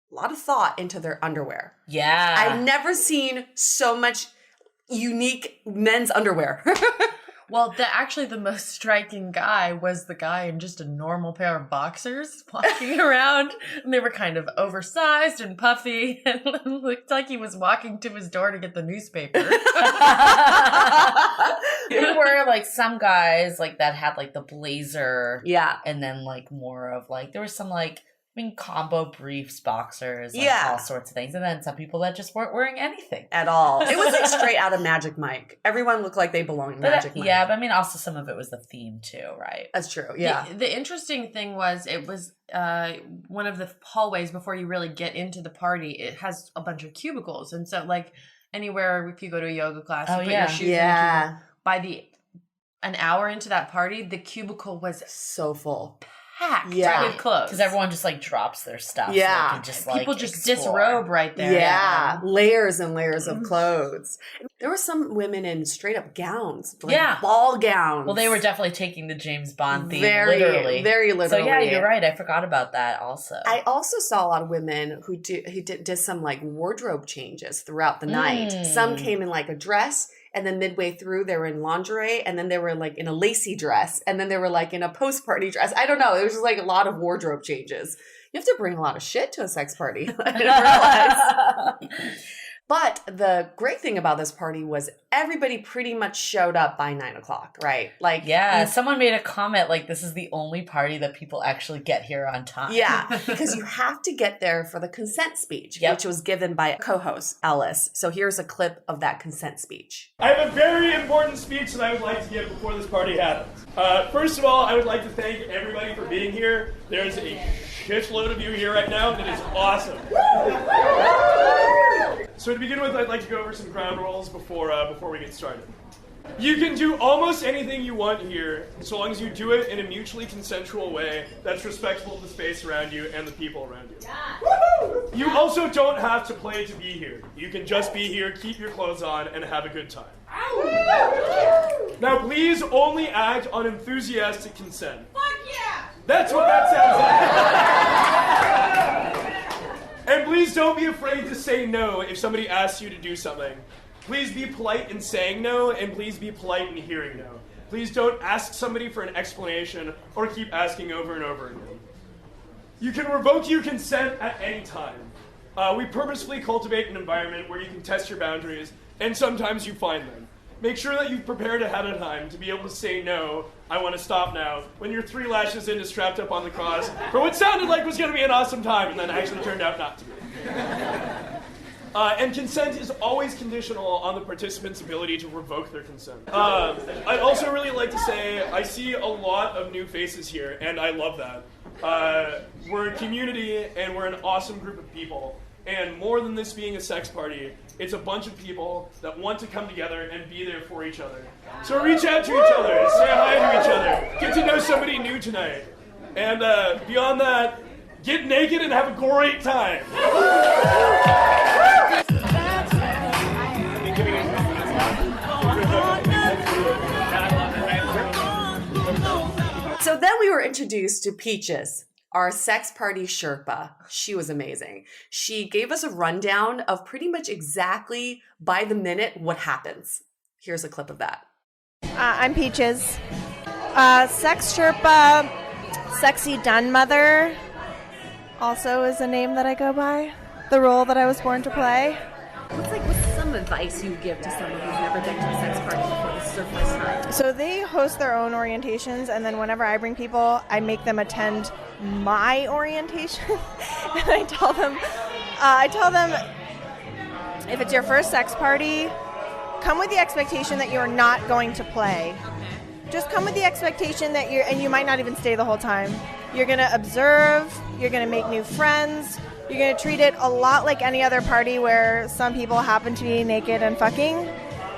lot of thought into their underwear. Yeah. I've never seen so much unique men's underwear. Well, actually the most striking guy was the guy in just a normal pair of boxers walking around. And they were kind of oversized and puffy, and looked like he was walking to his door to get the newspaper. There were like some guys like that had like the blazer. Yeah. And then like more of like, there was some like, combo briefs, boxers, like all sorts of things. And then some people that just weren't wearing anything at all. It was like straight out of Magic Mike. Everyone looked like they belonged in Magic Mike. Yeah, but also some of it was the theme too, right? That's true, yeah. The interesting thing was it was one of the hallways before you really get into the party. It has a bunch of cubicles. And so like anywhere, if you go to a yoga class, you put your shoes in the cubicle. By the an hour into that party, the cubicle was So full. packed Yeah. with clothes. Because everyone just like drops their stuff. Yeah. So they can just, like, People just explore. disrobe right there. Yeah, layers and layers of clothes. There were some women in straight up gowns, like Yeah. ball gowns. Well, they were definitely taking the James Bond theme, very, literally. very literally. So yeah, you're right. I forgot about that also. I also saw a lot of women who did some like wardrobe changes throughout the night. Some came in like a dress, and then midway through they were in lingerie, and then they were like in a lacy dress, and then they were like in a post-party dress. I don't know. There was just like a lot of wardrobe changes. You have to bring a lot of shit to a sex party. I didn't realize. But the great thing about this party was everybody pretty much showed up by 9 o'clock, right? Like, Yeah, someone made a comment like this is the only party that people actually get here on time. Yeah, because you have to get there for the consent speech, which was given by co-host Ellis. So here's a clip of that consent speech. I have a very important speech that I would like to give before this party happens. First of all, I would like to thank everybody for being here. There's a shitload of you here right now, and it is awesome. So to begin with, I'd like to go over some ground rules before we get started. You can do almost anything you want here, so long as you do it in a mutually consensual way that's respectful of the space around you and the people around you. Yeah. You also don't have to play to be here. You can just be here, keep your clothes on, and have a good time. Now please only act on enthusiastic consent. Fuck yeah! That's what that sounds like. And please don't be afraid to say no if somebody asks you to do something. Please be polite in saying no, and please be polite in hearing no. Please don't ask somebody for an explanation or keep asking over and over again. You can revoke your consent at any time. We purposefully cultivate an environment where you can test your boundaries, and sometimes you find them. Make sure that you've prepared ahead of time to be able to say no, I want to stop now, when you're 3 lashes in and strapped up on the cross for what sounded like was going to be an awesome time and then actually turned out not to be. And consent is always conditional on the participant's ability to revoke their consent. I'd also really like to say I see a lot of new faces here, and I love that. We're a community, and we're an awesome group of people. And more than this being a sex party, it's a bunch of people that want to come together and be there for each other. So reach out to each other, say hi to each other, get to know somebody new tonight. And beyond that, get naked and have a great time. So then we were introduced to Peaches, our sex party Sherpa. She was amazing. She gave us a rundown of pretty much exactly by the minute what happens. Here's a clip of that. I'm Peaches. Sex Sherpa, Sexy Dun Mother also is a name that I go by. The role that I was born to play. What's some advice you give to someone who's never been to a sex party before? This is their first time. So they host their own orientations, and then whenever I bring people, I make them attend my orientation. And I tell them, if it's your first sex party, come with the expectation that you're not going to play. Just come with the expectation that and you might not even stay the whole time. You're going to observe, you're going to make new friends, you're going to treat it a lot like any other party where some people happen to be naked and fucking.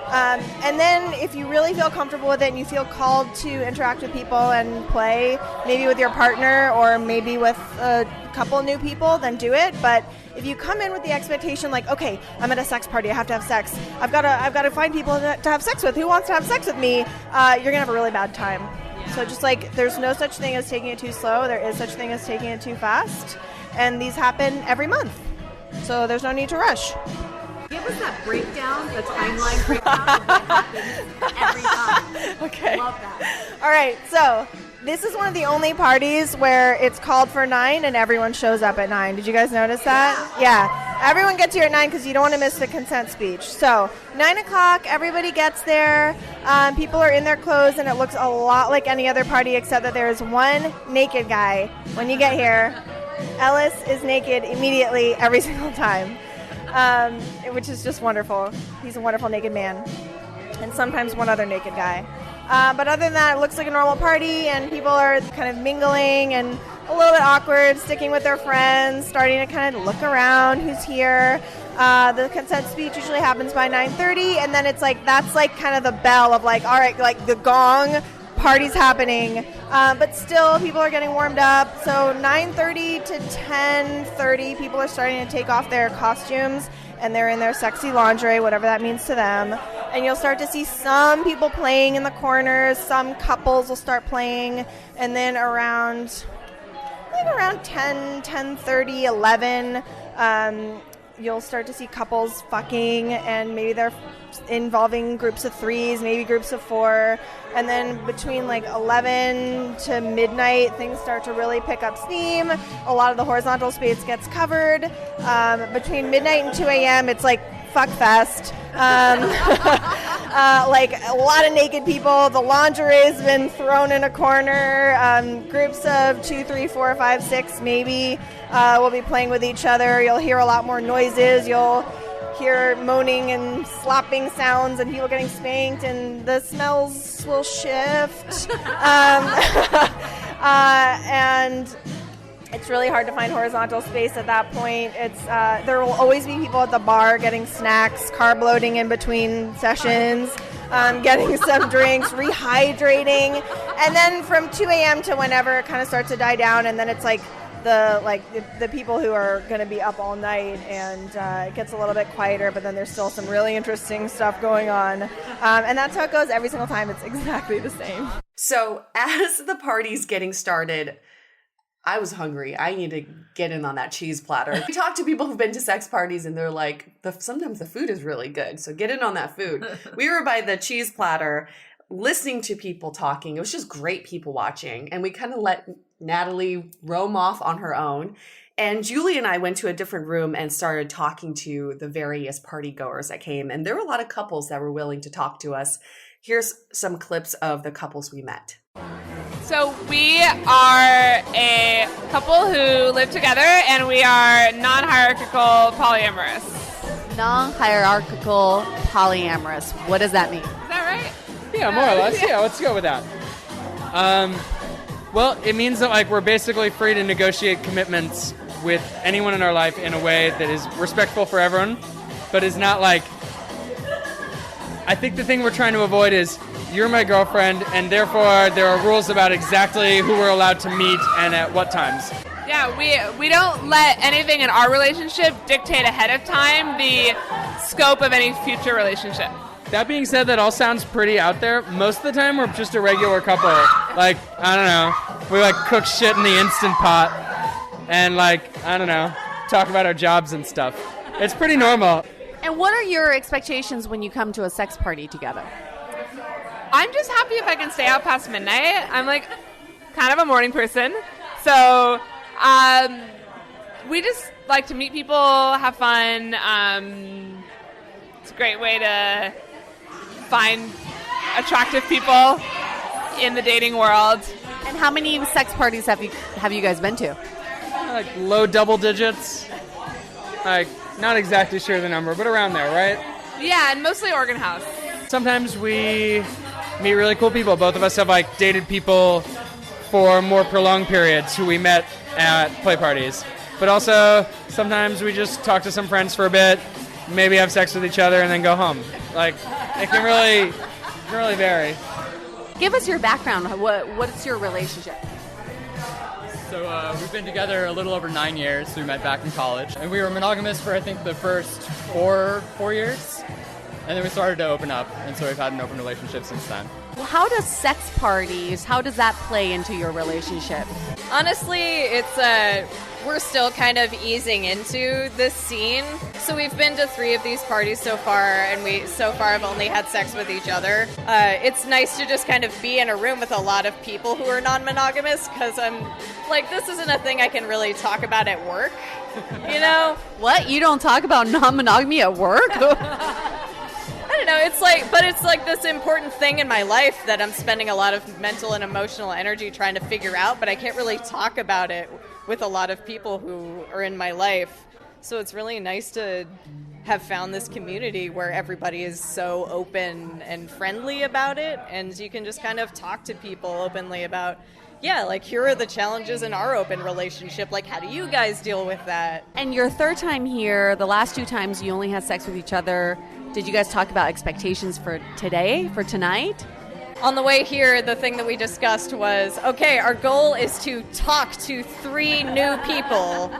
And then if you really feel comfortable with it and you feel called to interact with people and play, maybe with your partner or maybe with a couple new people, then do it. But if you come in with the expectation like, okay, I'm at a sex party, I have to have sex, I've got to find people to have sex with, who wants to have sex with me, you're going to have a really bad time. So just like there's no such thing as taking it too slow, there is such thing as taking it too fast. And these happen every month. So there's no need to rush. Give us that breakdown, the timeline breakdown of what happens every time. Okay. Love that. All right, so this is one of the only parties where it's called for 9 and everyone shows up at 9. Did you guys notice that? Yeah. Everyone gets here at 9 because you don't want to miss the consent speech. So 9 o'clock, everybody gets there. People are in their clothes and it looks a lot like any other party except that there is one naked guy when you get here. Ellis is naked immediately every single time, which is just wonderful. He's a wonderful naked man. And sometimes one other naked guy. But other than that, it looks like a normal party, and people are kind of mingling and a little bit awkward, sticking with their friends, starting to kind of look around who's here. The consent speech usually happens by 9:30, and then it's like, that's like kind of the bell of like, all right, like the gong, party's happening. But still, people are getting warmed up. So 9:30 to 10:30, people are starting to take off their costumes, and they're in their sexy lingerie, whatever that means to them. And you'll start to see some people playing in the corners, some couples will start playing, and then around 10:30, 11, you'll start to see couples fucking, and maybe they're involving groups of 3s, maybe groups of 4, and then between like 11 to midnight, things start to really pick up steam. A lot of the horizontal space gets covered. Between midnight and 2 a.m., it's like fuck fest. Like a lot of naked people. The lingerie's been thrown in a corner. Groups of 2, 3, 4, 5, 6 maybe will be playing with each other. You'll hear a lot more noises. You'll hear moaning and slopping sounds and people getting spanked, and the smells will shift. And it's really hard to find horizontal space at that point. There will always be people at the bar getting snacks, carb loading in between sessions, getting some drinks, rehydrating, and then from 2 a.m. to whenever it kind of starts to die down, and then it's like the people who are going to be up all night, and it gets a little bit quieter, but then there's still some really interesting stuff going on, and that's how it goes every single time. It's exactly the same. So as the party's getting started, I was hungry. I need to get in on that cheese platter. We talk to people who've been to sex parties, and they're like, sometimes the food is really good, so get in on that food. We were by the cheese platter, listening to people talking. It was just great people watching, and we kind of let Natalie roam off on her own. And Julie and I went to a different room and started talking to the various party goers that came, and there were a lot of couples that were willing to talk to us. Here's some clips of the couples we met. So we are a couple who live together, and we are non-hierarchical polyamorous. Non-hierarchical polyamorous. What does that mean? Is that right? Yeah, more or less. Yeah, let's go with that. Well, it means that like we're basically free to negotiate commitments with anyone in our life in a way that is respectful for everyone, but is not like... I think the thing we're trying to avoid is you're my girlfriend, and therefore there are rules about exactly who we're allowed to meet and at what times. Yeah, we don't let anything in our relationship dictate ahead of time the scope of any future relationship. That being said, that all sounds pretty out there. Most of the time we're just a regular couple. Like, I don't know, we like cook shit in the Instant Pot and like, I don't know, talk about our jobs and stuff. It's pretty normal. And what are your expectations when you come to a sex party together? I'm just happy if I can stay out past midnight. I'm like kind of a morning person. So we just like to meet people, have fun. It's a great way to find attractive people in the dating world. And how many sex parties have you guys been to? Like low double digits. Like, not exactly sure the number, but around there, right? Yeah, and mostly Organ House. Sometimes we meet really cool people. Both of us have like dated people for more prolonged periods who we met at play parties. But also, sometimes we just talk to some friends for a bit, maybe have sex with each other, and then go home. Like, it can really vary. Give us your background. What's your relationship? So we've been together a little over 9 years. We met back in college. And we were monogamous for, I think, the first four years. And then we started to open up. And so we've had an open relationship since then. Well, how does sex parties, how does that play into your relationship? Honestly, we're still kind of easing into this scene. So we've been to 3 of these parties so far, and we so far have only had sex with each other. It's nice to just kind of be in a room with a lot of people who are non-monogamous, because I'm like, this isn't a thing I can really talk about at work, you know? What? You don't talk about non-monogamy at work? I don't know, it's like this important thing in my life that I'm spending a lot of mental and emotional energy trying to figure out, but I can't really talk about it with a lot of people who are in my life. So it's really nice to have found this community where everybody is so open and friendly about it, and you can just kind of talk to people openly about, yeah, like here are the challenges in our open relationship. Like, how do you guys deal with that? And your third time here, the last 2 times you only had sex with each other. Did you guys talk about expectations for today, for tonight? On the way here, the thing that we discussed was, okay, our goal is to talk to 3 new people,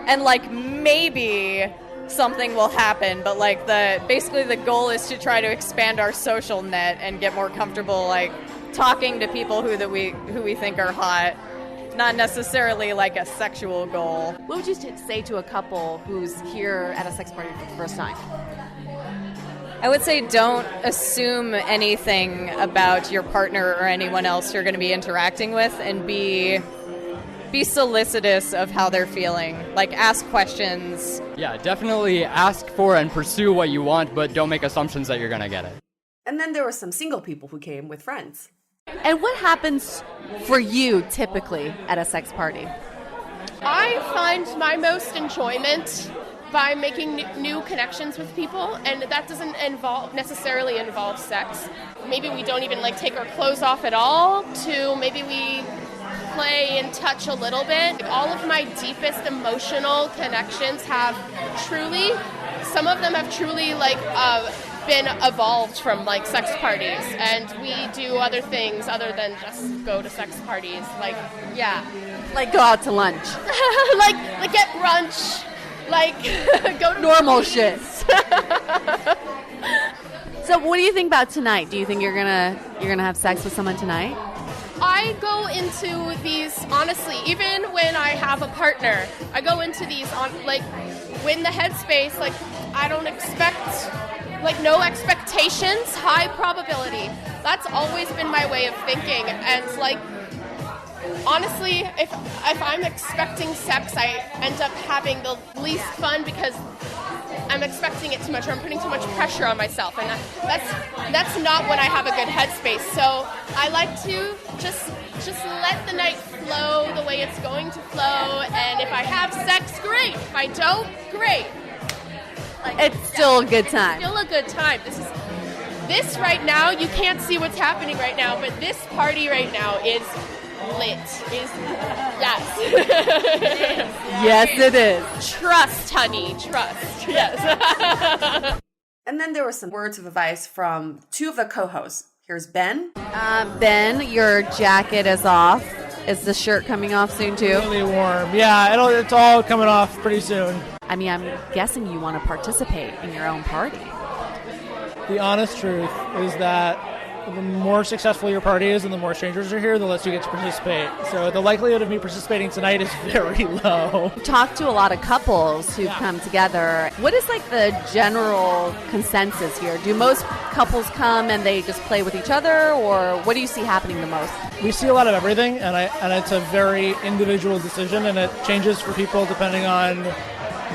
and like maybe something will happen, but like basically the goal is to try to expand our social net and get more comfortable like talking to people who we think are hot, not necessarily like a sexual goal. What would you say to a couple who's here at a sex party for the first time? I would say don't assume anything about your partner or anyone else you're going to be interacting with, and be solicitous of how they're feeling. Like, ask questions. Yeah, definitely ask for and pursue what you want, but don't make assumptions that you're going to get it. And then there were some single people who came with friends. And what happens for you typically at a sex party? I find my most enjoyment by making new connections with people, and that doesn't necessarily involve sex. Maybe we don't even like take our clothes off at all, to maybe we play and touch a little bit. All of my deepest emotional connections some of them have truly like been evolved from like sex parties, and we do other things other than just go to sex parties. Like, yeah. Like go out to lunch. like get brunch. Like, go to normal shit. So what do you think about tonight? Do you think you're gonna have sex with someone tonight? I go into these, honestly, even when I have a partner, I go into these on like when the headspace, like I don't expect, like no expectations, high probability. That's always been my way of thinking. And like, honestly, if I'm expecting sex, I end up having the least fun because I'm expecting it too much, or I'm putting too much pressure on myself, and that's not when I have a good headspace. So I like to just let the night flow the way it's going to flow, and if I have sex, great. If I don't, great. Like, it's still a good time. Still a good time. This right now, you can't see what's happening right now, but this party right now is lit. Yes. Yes, it is. Trust, honey. Trust. Yes. And then there were some words of advice from 2 of the co-hosts. Here's Ben. Ben, your jacket is off. Is the shirt coming off soon too? Really warm. Yeah, it's all coming off pretty soon. I mean, I'm guessing you want to participate in your own party. The honest truth is that the more successful your party is and the more strangers are here, the less you get to participate. So the likelihood of me participating tonight is very low. You've talked to a lot of couples who've come together. What is like the general consensus here? Do most couples come and they just play with each other, or what do you see happening the most? We see a lot of everything, and it's a very individual decision, and it changes for people depending on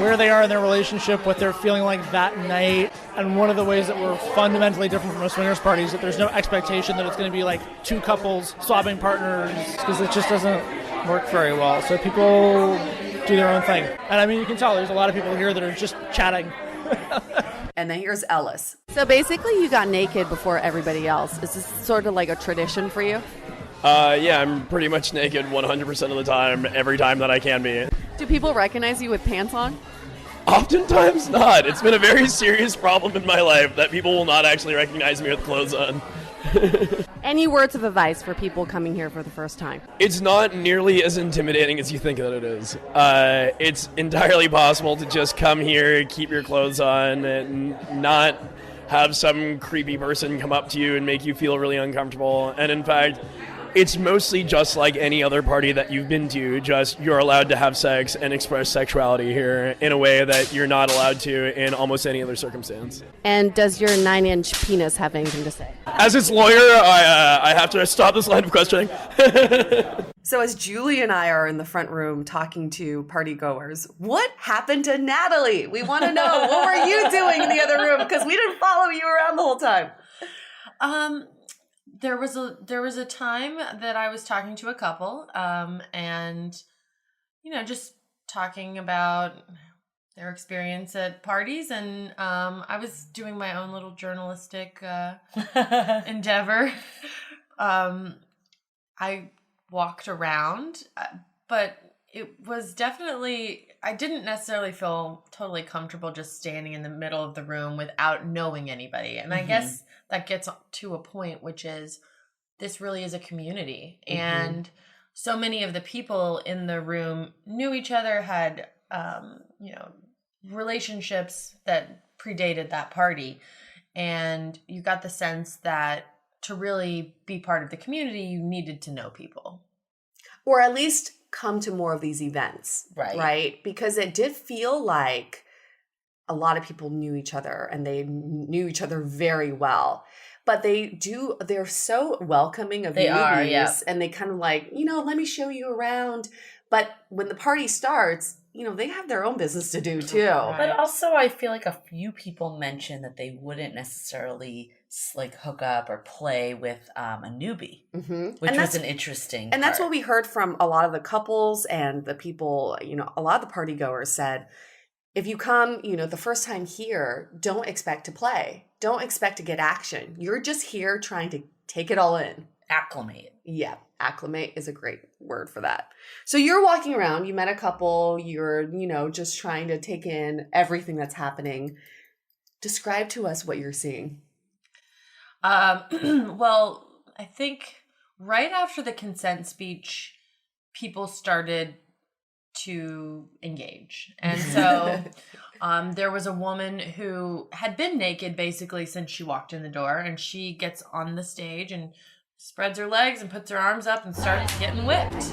where they are in their relationship, what they're feeling like that night. And one of the ways that we're fundamentally different from a swingers party is that there's no expectation that it's going to be like 2 couples swapping partners, because it just doesn't work very well. So people do their own thing. And I mean, you can tell there's a lot of people here that are just chatting. And then here's Ellis. So basically you got naked before everybody else. Is this sort of like a tradition for you? Yeah, I'm pretty much naked 100% of the time, every time that I can be. Do people recognize you with pants on? Oftentimes not. It's been a very serious problem in my life that people will not actually recognize me with clothes on. Any words of advice for people coming here for the first time? It's not nearly as intimidating as you think that it is. It's entirely possible to just come here, keep your clothes on, and not have some creepy person come up to you and make you feel really uncomfortable. And in fact, it's mostly just like any other party that you've been to, just you're allowed to have sex and express sexuality here in a way that you're not allowed to in almost any other circumstance. And does your 9-inch penis have anything to say? As its lawyer, I have to stop this line of questioning. So as Julie and I are in the front room talking to party goers, what happened to Natalie? We want to know, what were you doing in the other room? Because we didn't follow you around the whole time. There was a time that I was talking to a couple, and just talking about their experience at parties, and I was doing my own little journalistic endeavor. I walked around, but it was definitely, I didn't necessarily feel totally comfortable just standing in the middle of the room without knowing anybody. And I guess that gets to a point, which is this really is a community. And so many of the people in the room knew each other, had, relationships that predated that party. And you got the sense that to really be part of the community, you needed to know people. Or at least come to more of these events. Right? Because it did feel like a lot of people knew each other and they knew each other very well. But they're so welcoming of newbies. And they kind of like, let me show you around. But when the party starts, they have their own business to do too. But also I feel like a few people mentioned that they wouldn't necessarily like hook up or play with a newbie, which was an interesting And that's what we heard from a lot of the couples and the people, a lot of the party goers said, if you come, the first time here, don't expect to play. Don't expect to get action. You're just here trying to take it all in. Acclimate. Yeah, acclimate is a great word for that. So you're walking around, you met a couple, you're, just trying to take in everything that's happening. Describe to us what you're seeing. Well, I think right after the consent speech, people started to engage. And so there was a woman who had been naked basically since she walked in the door, and she gets on the stage and spreads her legs and puts her arms up and starts getting whipped.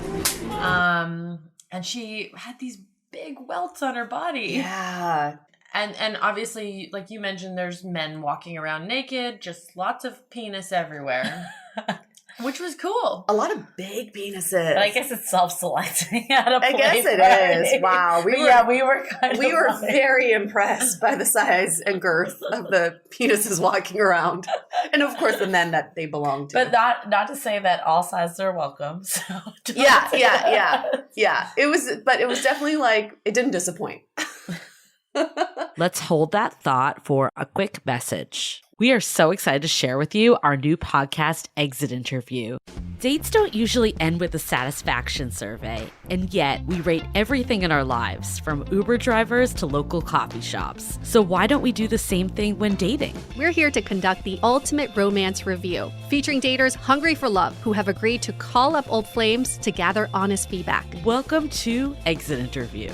And she had these big welts on her body. Yeah. And obviously, like you mentioned, there's men walking around naked, just lots of penis everywhere. Which was cool. A lot of big penises. But I guess it's self-selecting at a I guess it is. Wow. We were very impressed by the size and girth of the penises walking around. And of course the men that they belong to. But not to say that all sizes are welcome. So yeah. It was definitely like, it didn't disappoint. Let's hold that thought for a quick message. We are so excited to share with you our new podcast, Exit Interview. Dates don't usually end with a satisfaction survey, and yet we rate everything in our lives, from Uber drivers to local coffee shops. So why don't we do the same thing when dating? We're here to conduct the ultimate romance review, featuring daters hungry for love who have agreed to call up old flames to gather honest feedback. Welcome to Exit Interview.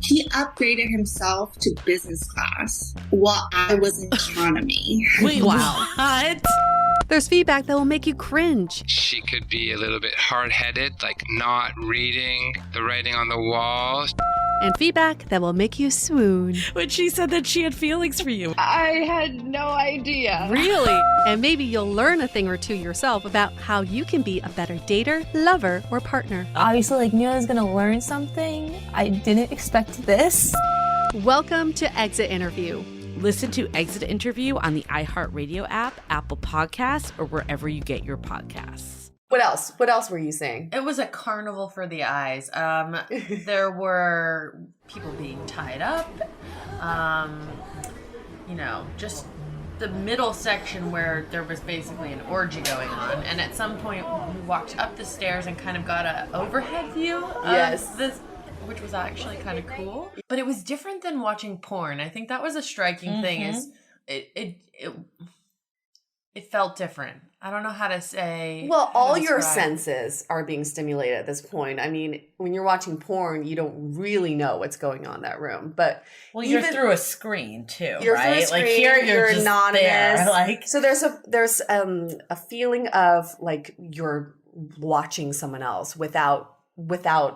He upgraded himself to business class while I was in economy. Wait, wow. What? There's feedback that will make you cringe. She could be a little bit hard-headed, like not reading the writing on the wall. And feedback that will make you swoon. When she said that she had feelings for you. I had no idea. Really? And maybe you'll learn a thing or two yourself about how you can be a better dater, lover, or partner. Obviously, knew I was going to learn something. I didn't expect this. Welcome to Exit Interview. Listen to Exit Interview on the iHeartRadio app, Apple Podcasts, or wherever you get your podcasts. What else? What else were you saying? It was a carnival for the eyes. There were people being tied up. Just the middle section where there was basically an orgy going on. And at some point, we walked up the stairs and kind of got an overhead view of this, which was actually kind of cool. But it was different than watching porn. I think that was a striking thing. Is it felt different. I don't know how to say. Well, all your senses are being stimulated at this point. I mean, when you're watching porn, you don't really know what's going on in that room. But you're through a screen too, you're right? Through a screen, like here, you're just anonymous. There, so there's a feeling of like you're watching someone else without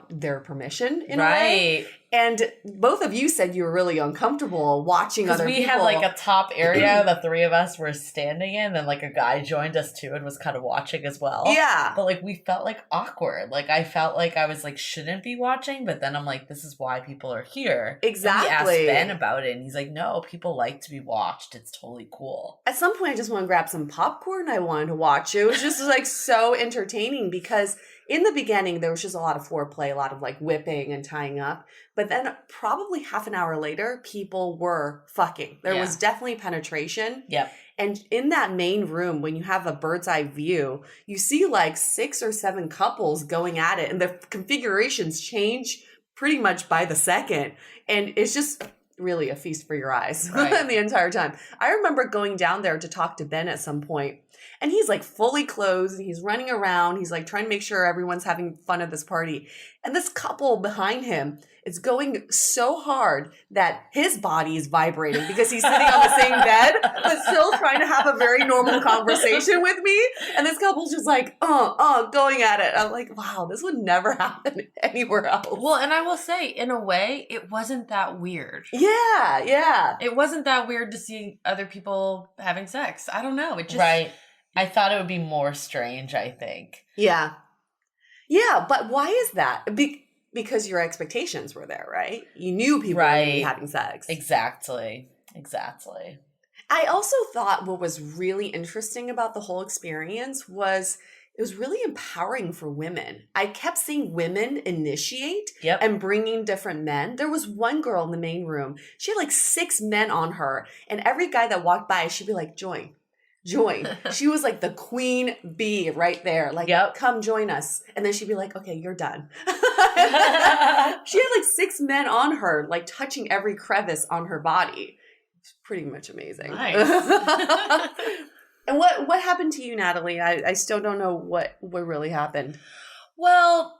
their permission in a way. And both of you said you were really uncomfortable watching other people. Because we had like a top area the three of us were standing in, and like a guy joined us too and was kind of watching as well. Yeah. But like we felt like awkward. Like I felt like I was like shouldn't be watching, but then I'm like, this is why people are here. Exactly. And we asked Ben about it and he's like, no, people like to be watched. It's totally cool. At some point I just want to grab some popcorn. I wanted to watch. It was just like so entertaining because in the beginning, there was just a lot of foreplay, a lot of like whipping and tying up. But then probably half an hour later, people were fucking. There was definitely penetration. Yep. And in that main room, when you have a bird's eye view, you see like 6 or 7 couples going at it, and the configurations change pretty much by the second. And it's just really a feast for your eyes the entire time. I remember going down there to talk to Ben at some point, and he's like fully clothed and he's running around. He's like trying to make sure everyone's having fun at this party. And this couple behind him is going so hard that his body is vibrating because he's sitting on the same bed, but still trying to have a very normal conversation with me. And this couple's just like, going at it. I'm like, wow, this would never happen anywhere else. Well, and I will say, in a way, it wasn't that weird. Yeah. It wasn't that weird to see other people having sex. I don't know. It just... Right. I thought it would be more strange, I think. Yeah, but why is that? Because your expectations were there, right? You knew people were going to be having sex. Exactly. I also thought what was really interesting about the whole experience was it was really empowering for women. I kept seeing women initiate and bringing different men. There was one girl in the main room. She had like 6 men on her. And every guy that walked by, she'd be like, join. She was like the queen bee right there. Like, come join us. And then she'd be like, okay, you're done. She had like 6 men on her, like touching every crevice on her body. It's pretty much amazing. Nice. And what happened to you, Natalie? I still don't know what really happened. Well,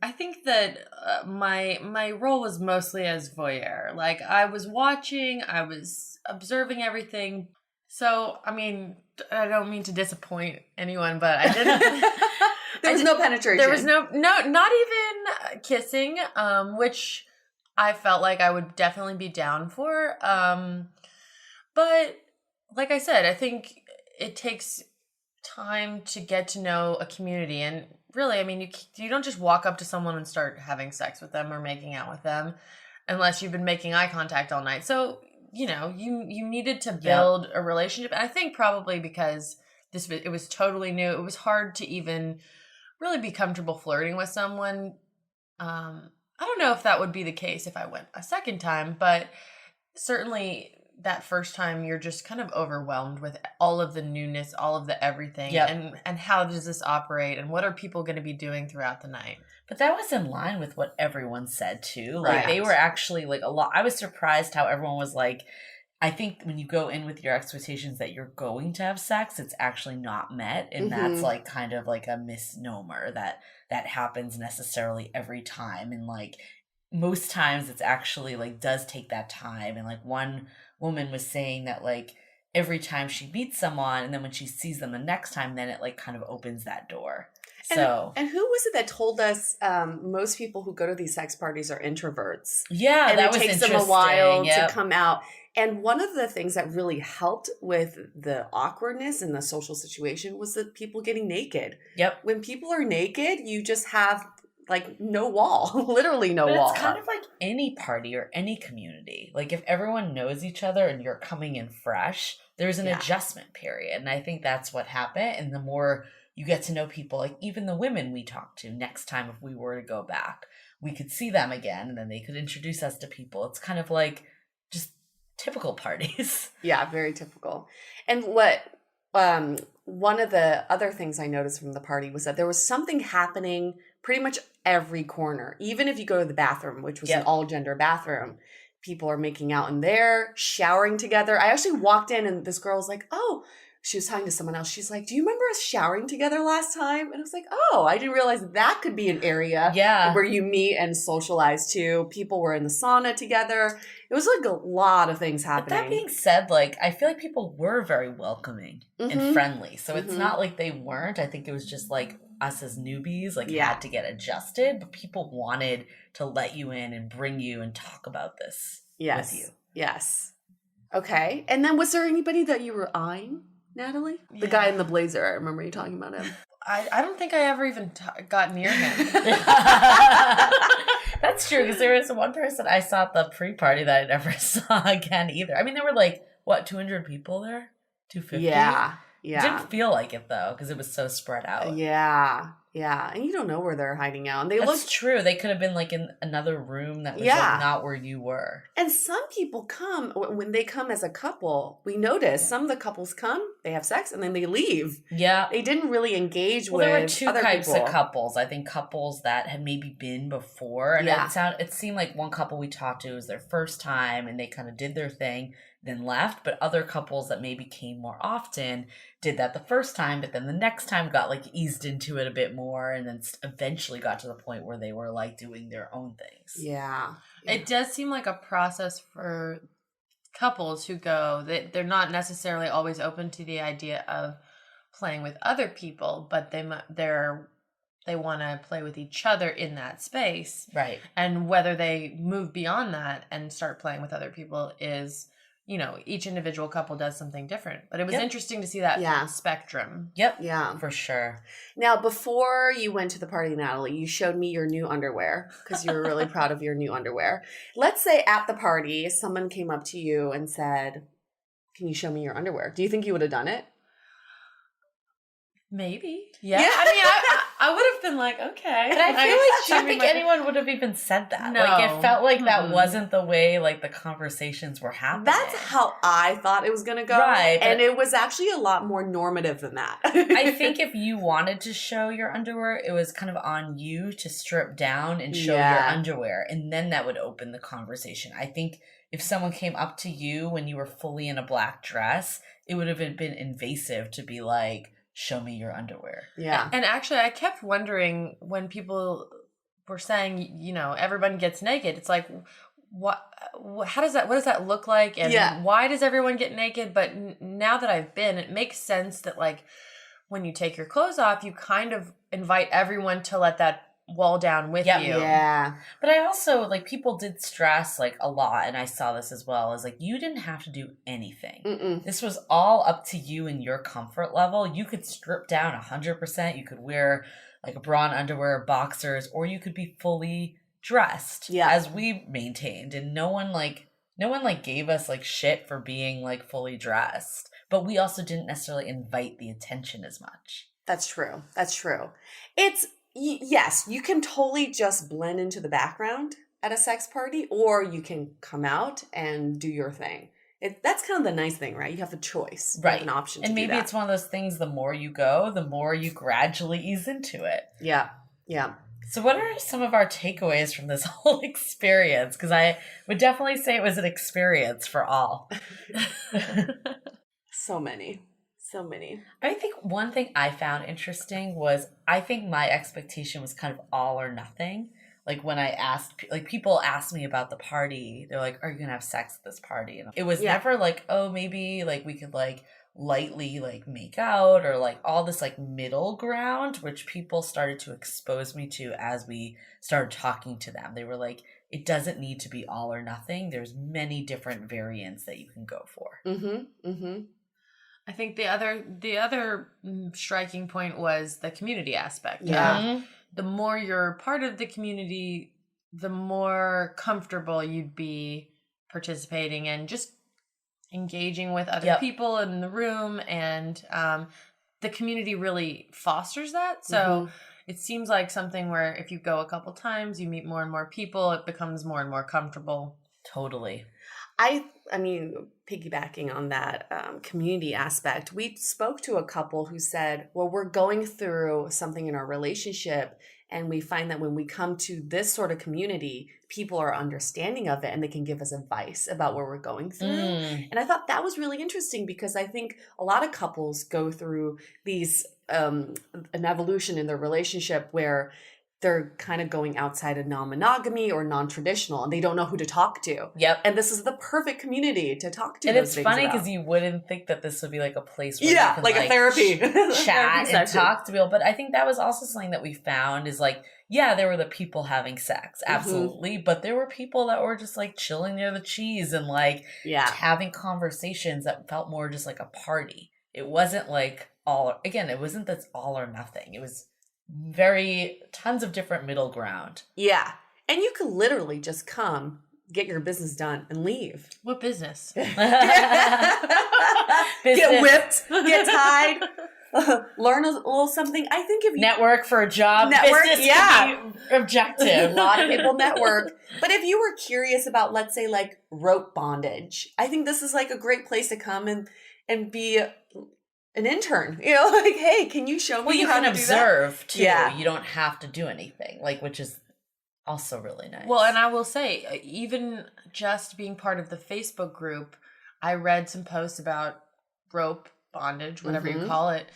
I think that my role was mostly as voyeur. Like, I was watching, I was observing everything. So, I mean, I don't mean to disappoint anyone, but I didn't. There was no penetration. There was no, not even kissing, which I felt like I would definitely be down for. But like I said, I think it takes time to get to know a community. And really, I mean, you don't just walk up to someone and start having sex with them or making out with them unless you've been making eye contact all night. So, you know, you needed to build a relationship. And I think probably because it was totally new. It was hard to even really be comfortable flirting with someone. I don't know if that would be the case if I went a second time, but certainly that first time you're just kind of overwhelmed with all of the newness, all of the everything, and how does this operate, and what are people going to be doing throughout the night? But that was in line with what everyone said too. Like they were actually like a lot. I was surprised how everyone was like, I think when you go in with your expectations that you're going to have sex, it's actually not met. And that's like kind of like a misnomer that happens necessarily every time. And like most times it's actually like does take that time. And like one woman was saying that like every time she meets someone and then when she sees them the next time, then it like kind of opens that door. And who was it that told us most people who go to these sex parties are introverts? Yeah, and that it was takes them a while to come out. And one of the things that really helped with the awkwardness in the social situation was the people getting naked. When people are naked, you just have like no wall, literally no wall. It's kind of like any party or any community. Like if everyone knows each other and you're coming in fresh, there's an adjustment period. And I think that's what happened. And the more you get to know people, like even the women we talk to next time, if we were to go back, we could see them again and then they could introduce us to people. It's kind of like just typical parties. Yeah, very typical. And what one of the other things I noticed from the party was that there was something happening pretty much every corner. Even if you go to the bathroom, which was an all-gender bathroom, people are making out in there, showering together. I actually walked in and this girl was like, oh, she was talking to someone else. She's like, do you remember us showering together last time? And I was like, oh, I didn't realize that could be an area where you meet and socialize too. People were in the sauna together. It was like a lot of things happening. But that being said, like, I feel like people were very welcoming and friendly. So it's not like they weren't. I think it was just like us as newbies, like had to get adjusted. But people wanted to let you in and bring you and talk about this with you. Yes. Okay. And then was there anybody that you were eyeing? Natalie? The guy in the blazer. I remember you talking about him. I don't think I ever even got near him. That's true, because there was one person I saw at the pre-party that I never saw again either. I mean, there were like, 200 people there? 250? Yeah. It didn't feel like it, though, because it was so spread out. Yeah. Yeah, and you don't know where they're hiding out. And they That's true. They could have been like in another room that was like not where you were. And some people come, when they come as a couple, we notice some of the couples come, they have sex, and then they leave. Yeah. They didn't really engage with there were two other types people. of couples. I think couples that had maybe been before. And it seemed like one couple we talked to was their first time and they kind of did their thing, then left. But other couples that maybe came more often did that the first time, but then the next time got like eased into it a bit more and then eventually got to the point where they were like doing their own things. Yeah. It does seem like a process for couples who go that they're not necessarily always open to the idea of playing with other people, but they want to play with each other in that space. Right. And whether they move beyond that and start playing with other people is, you know, each individual couple does something different. But it was interesting to see that spectrum. Yep. Yeah. For sure. Now, before you went to the party, Natalie, you showed me your new underwear because you were really proud of your new underwear. Let's say at the party, someone came up to you and said, "Can you show me your underwear?" Do you think you would have done it? Maybe. Yeah. I mean, I would have been like, okay. But I feel like I don't think anyone would have even said that. No. Like, it felt like that wasn't the way, like, the conversations were happening. That's how I thought it was going to go. Right. And it was actually a lot more normative than that. I think if you wanted to show your underwear, it was kind of on you to strip down and show your underwear. And then that would open the conversation. I think if someone came up to you when you were fully in a black dress, it would have been invasive to be like, "Show me your underwear." Yeah. And actually, I kept wondering when people were saying, you know, everyone gets naked. It's like, what does that look like? And why does everyone get naked? But now that I've been, it makes sense that like when you take your clothes off, you kind of invite everyone to let that wall down with you. Yeah. But I also, like, people did stress, like, a lot, and I saw this as well, is, like, you didn't have to do anything. Mm-mm. This was all up to you and your comfort level. You could strip down 100%. You could wear, like, a bra and underwear, boxers, or you could be fully dressed, as we maintained. And no one gave us, like, shit for being, like, fully dressed. But we also didn't necessarily invite the attention as much. That's true. That's true. Yes, you can totally just blend into the background at a sex party, or you can come out and do your thing. That's kind of the nice thing, right? You have the choice. You have an option to and do maybe that. it's one of those things, the more you go, the more you gradually ease into it. Yeah. Yeah. So what are some of our takeaways from this whole experience? Because I would definitely say it was an experience for all. So many. I think one thing I found interesting was I think my expectation was kind of all or nothing. Like when I asked, like people asked me about the party, they're like, "Are you gonna have sex at this party?" And it was never like, "Oh, maybe like we could like lightly like make out," or like all this like middle ground, which people started to expose me to as we started talking to them. They were like, it doesn't need to be all or nothing. There's many different variants that you can go for. Mm-hmm. Mm-hmm. I think the other striking point was the community aspect. Yeah. The more you're part of the community, the more comfortable you'd be participating and just engaging with other people in the room. And the community really fosters that. So it seems like something where if you go a couple times, you meet more and more people, it becomes more and more comfortable. Totally. I mean, piggybacking on that community aspect, we spoke to a couple who said, well, we're going through something in our relationship, and we find that when we come to this sort of community, people are understanding of it and they can give us advice about what we're going through. And I thought that was really interesting because I think a lot of couples go through these an evolution in their relationship where they're kind of going outside of non-monogamy or non-traditional, and they don't know who to talk to. Yep. And this is the perfect community to talk to. And those it's things funny about. because you wouldn't think that this would be like a place where you can like a therapy chat and session. talk to people. But I think that was also something that we found is like, yeah, there were the people having sex, absolutely. But there were people that were just like chilling near the cheese and like having conversations that felt more just like a party. It wasn't like it wasn't that's all or nothing. It was tons of different middle ground. Yeah. And you could literally just come, get your business done, and leave. What business? Get whipped, get tied. learn a little something. I think if you network for a job, network, business yeah, objective. A lot of people network. But if you were curious about, let's say, like rope bondage, I think this is like a great place to come and be an intern. You know, like, hey, can you show me Well, you how can to observe do that? too. Yeah. You don't have to do anything, like, which is also really nice. Well, and I will say, even just being part of the Facebook group, I read some posts about rope bondage, whatever you call it.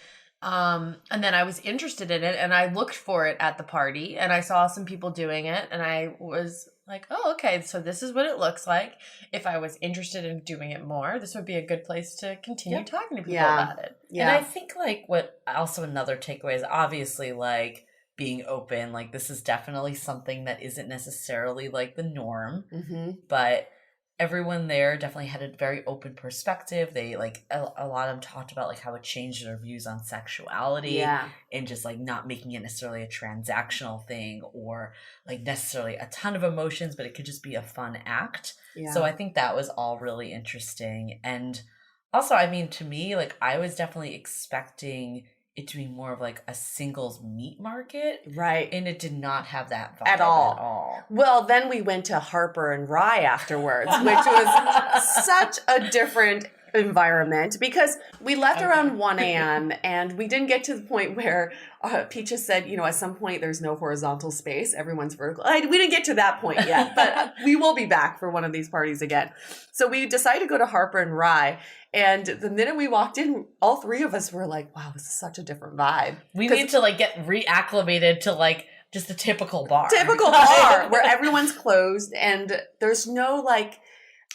And then I was interested in it, and I looked for it at the party, and I saw some people doing it, and I was like, oh, okay, so this is what it looks like. If I was interested in doing it more, this would be a good place to continue talking to people about it. And I think, like, what also another takeaway is obviously, like, being open. Like, this is definitely something that isn't necessarily, like, the norm, but everyone there definitely had a very open perspective. They, like, a lot of them talked about, like, how it changed their views on sexuality and just, like, not making it necessarily a transactional thing or, like, necessarily a ton of emotions, but it could just be a fun act. So I think that was all really interesting. And also, I mean, to me, like, I was definitely expecting it to be more of like a singles meat market. Right. And it did not have that vibe at all. Well, then we went to Harper and Rye afterwards, which was such a different environment because we left around 1 a.m. and we didn't get to the point where Peaches said, you know, at some point there's no horizontal space. Everyone's vertical. We didn't get to that point yet, but we will be back for one of these parties again. So we decided to go to Harper and Rye. And the minute we walked in, all three of us were like, wow, this is such a different vibe. We need to like get reacclimated to like just a typical bar. Typical bar where everyone's closed and there's no like,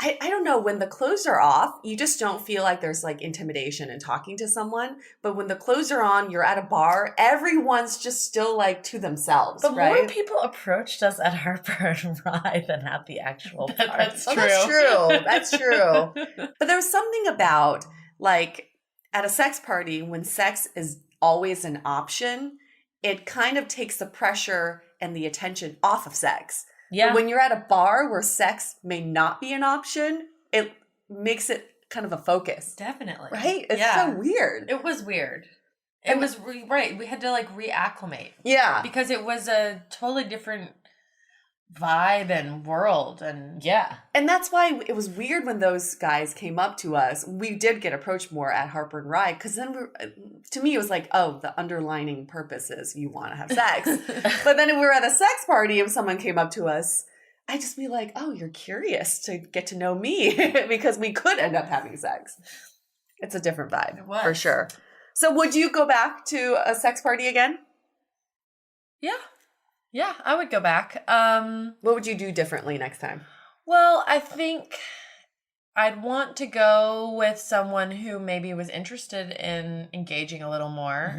I don't know, when the clothes are off, you just don't feel like there's like intimidation in talking to someone. But when the clothes are on, you're at a bar, everyone's just still like to themselves, but right? more people approached us at Harper and Rye than at the actual party. That's true. That's true. But there was something about like at a sex party, when sex is always an option, it kind of takes the pressure and the attention off of sex. Yeah. But when you're at a bar where sex may not be an option, it makes it kind of a focus. Definitely. Right? It's so weird. It was weird. It was right. We had to like reacclimate. Yeah. Because it was a totally different vibe and world and And that's why it was weird when those guys came up to us. We did get approached more at Harper and Rye because then to me it was like, oh, the underlining purpose is you want to have sex. But then if we were at a sex party and someone came up to us, I'd just be like, oh, you're curious to get to know me because we could end up having sex. It's a different vibe for sure. So would you go back to a sex party again? Yeah, I would go back. What would you do differently next time? Well, I think I'd want to go with someone who maybe was interested in engaging a little more,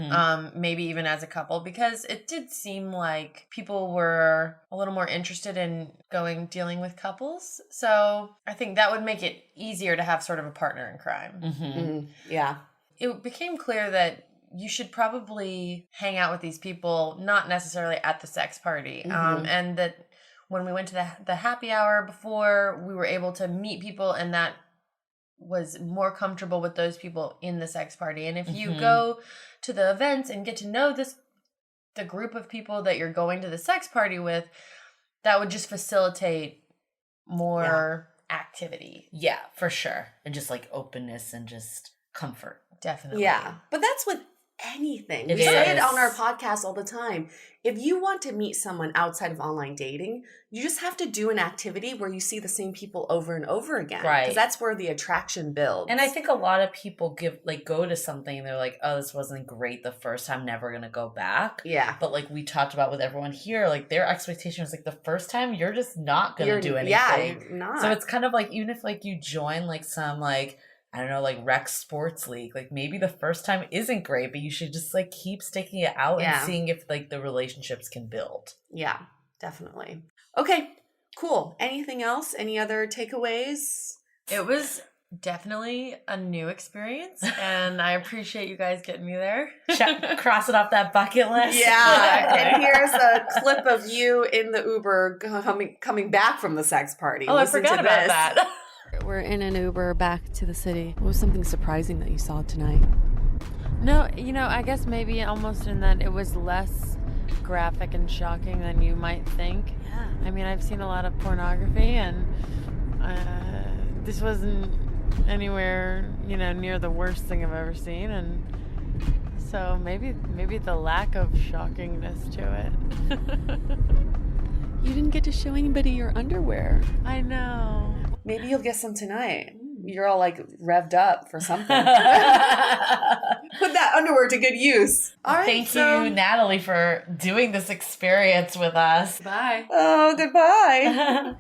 maybe even as a couple, because it did seem like people were a little more interested in dealing with couples. So I think that would make it easier to have sort of a partner in crime. Yeah. It became clear that you should probably hang out with these people, not necessarily at the sex party. And that when we went to the happy hour before, we were able to meet people and that was more comfortable with those people in the sex party. And if you go to the events and get to know the group of people that you're going to the sex party with, that would just facilitate more activity. Yeah, for sure. And just like openness and just comfort. Definitely. Yeah. But that's with anything. It We say it is. on our podcast all the time. If you want to meet someone outside of online dating, you just have to do an activity where you see the same people over and over again. Right. Because that's where the attraction builds. And I think a lot of people go to something and they're like, oh, this wasn't great the first time, never gonna go back. Yeah. But like we talked about with everyone here, like their expectation was like the first time you're just not gonna do anything. Yeah, you're not. So it's kind of like, even if like you join like some like, I don't know, like rec sports league, like maybe the first time isn't great, but you should just like keep sticking it out and seeing if like the relationships can build. Yeah, definitely. Okay, cool. Anything else? Any other takeaways? It was definitely a new experience, and I appreciate you guys getting me there. Cross it off that bucket list. Yeah, and here's a clip of you in the Uber coming back from the sex party. Oh, Listen I forgot to about this. that. We're in an Uber back to the city. What was something surprising that you saw tonight? No, I guess maybe almost in that it was less graphic and shocking than you might think. Yeah. I mean, I've seen a lot of pornography, and this wasn't anywhere, near the worst thing I've ever seen, and so maybe the lack of shockingness to it. You didn't get to show anybody your underwear. I know. Maybe you'll get some tonight. You're all like revved up for something. Put that underwear to good use. All right. Thank you, Natalie, for doing this experience with us. Bye. Oh, goodbye.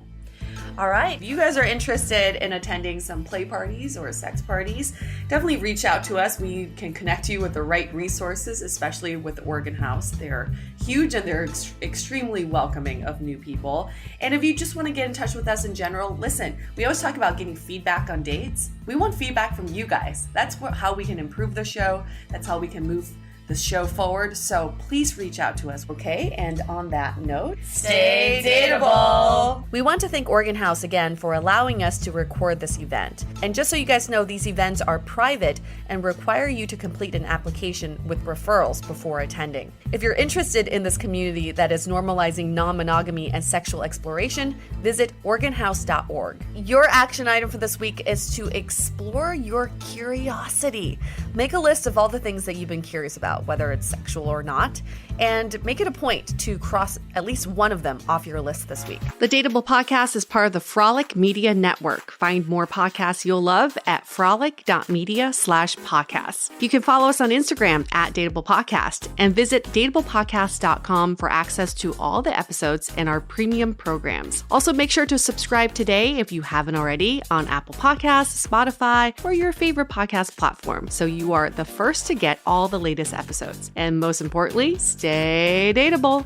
All right. If you guys are interested in attending some play parties or sex parties, definitely reach out to us. We can connect you with the right resources, especially with the Organ House. They're huge and they're extremely welcoming of new people. And if you just want to get in touch with us in general, listen, we always talk about getting feedback on dates. We want feedback from you guys. That's how we can improve the show. That's how we can move the show forward. So please reach out to us, okay? And on that note, stay dateable. We want to thank Organ House again for allowing us to record this event. And just so you guys know, these events are private and require you to complete an application with referrals before attending. If you're interested in this community that is normalizing non-monogamy and sexual exploration, visit organhouse.org. Your action item for this week is to explore your curiosity. Make a list of all the things that you've been curious about, whether it's sexual or not, and make it a point to cross at least one of them off your list this week. The Dateable podcast is part of the Frolic Media Network. Find more podcasts you'll love at frolic.media/podcasts. You can follow us on Instagram at Dateable Podcast and visit dateablepodcast.com for access to all the episodes and our premium programs. Also, make sure to subscribe today if you haven't already on Apple Podcasts, Spotify, or your favorite podcast platform, so you are the first to get all the latest episodes. And most importantly, stay dateable.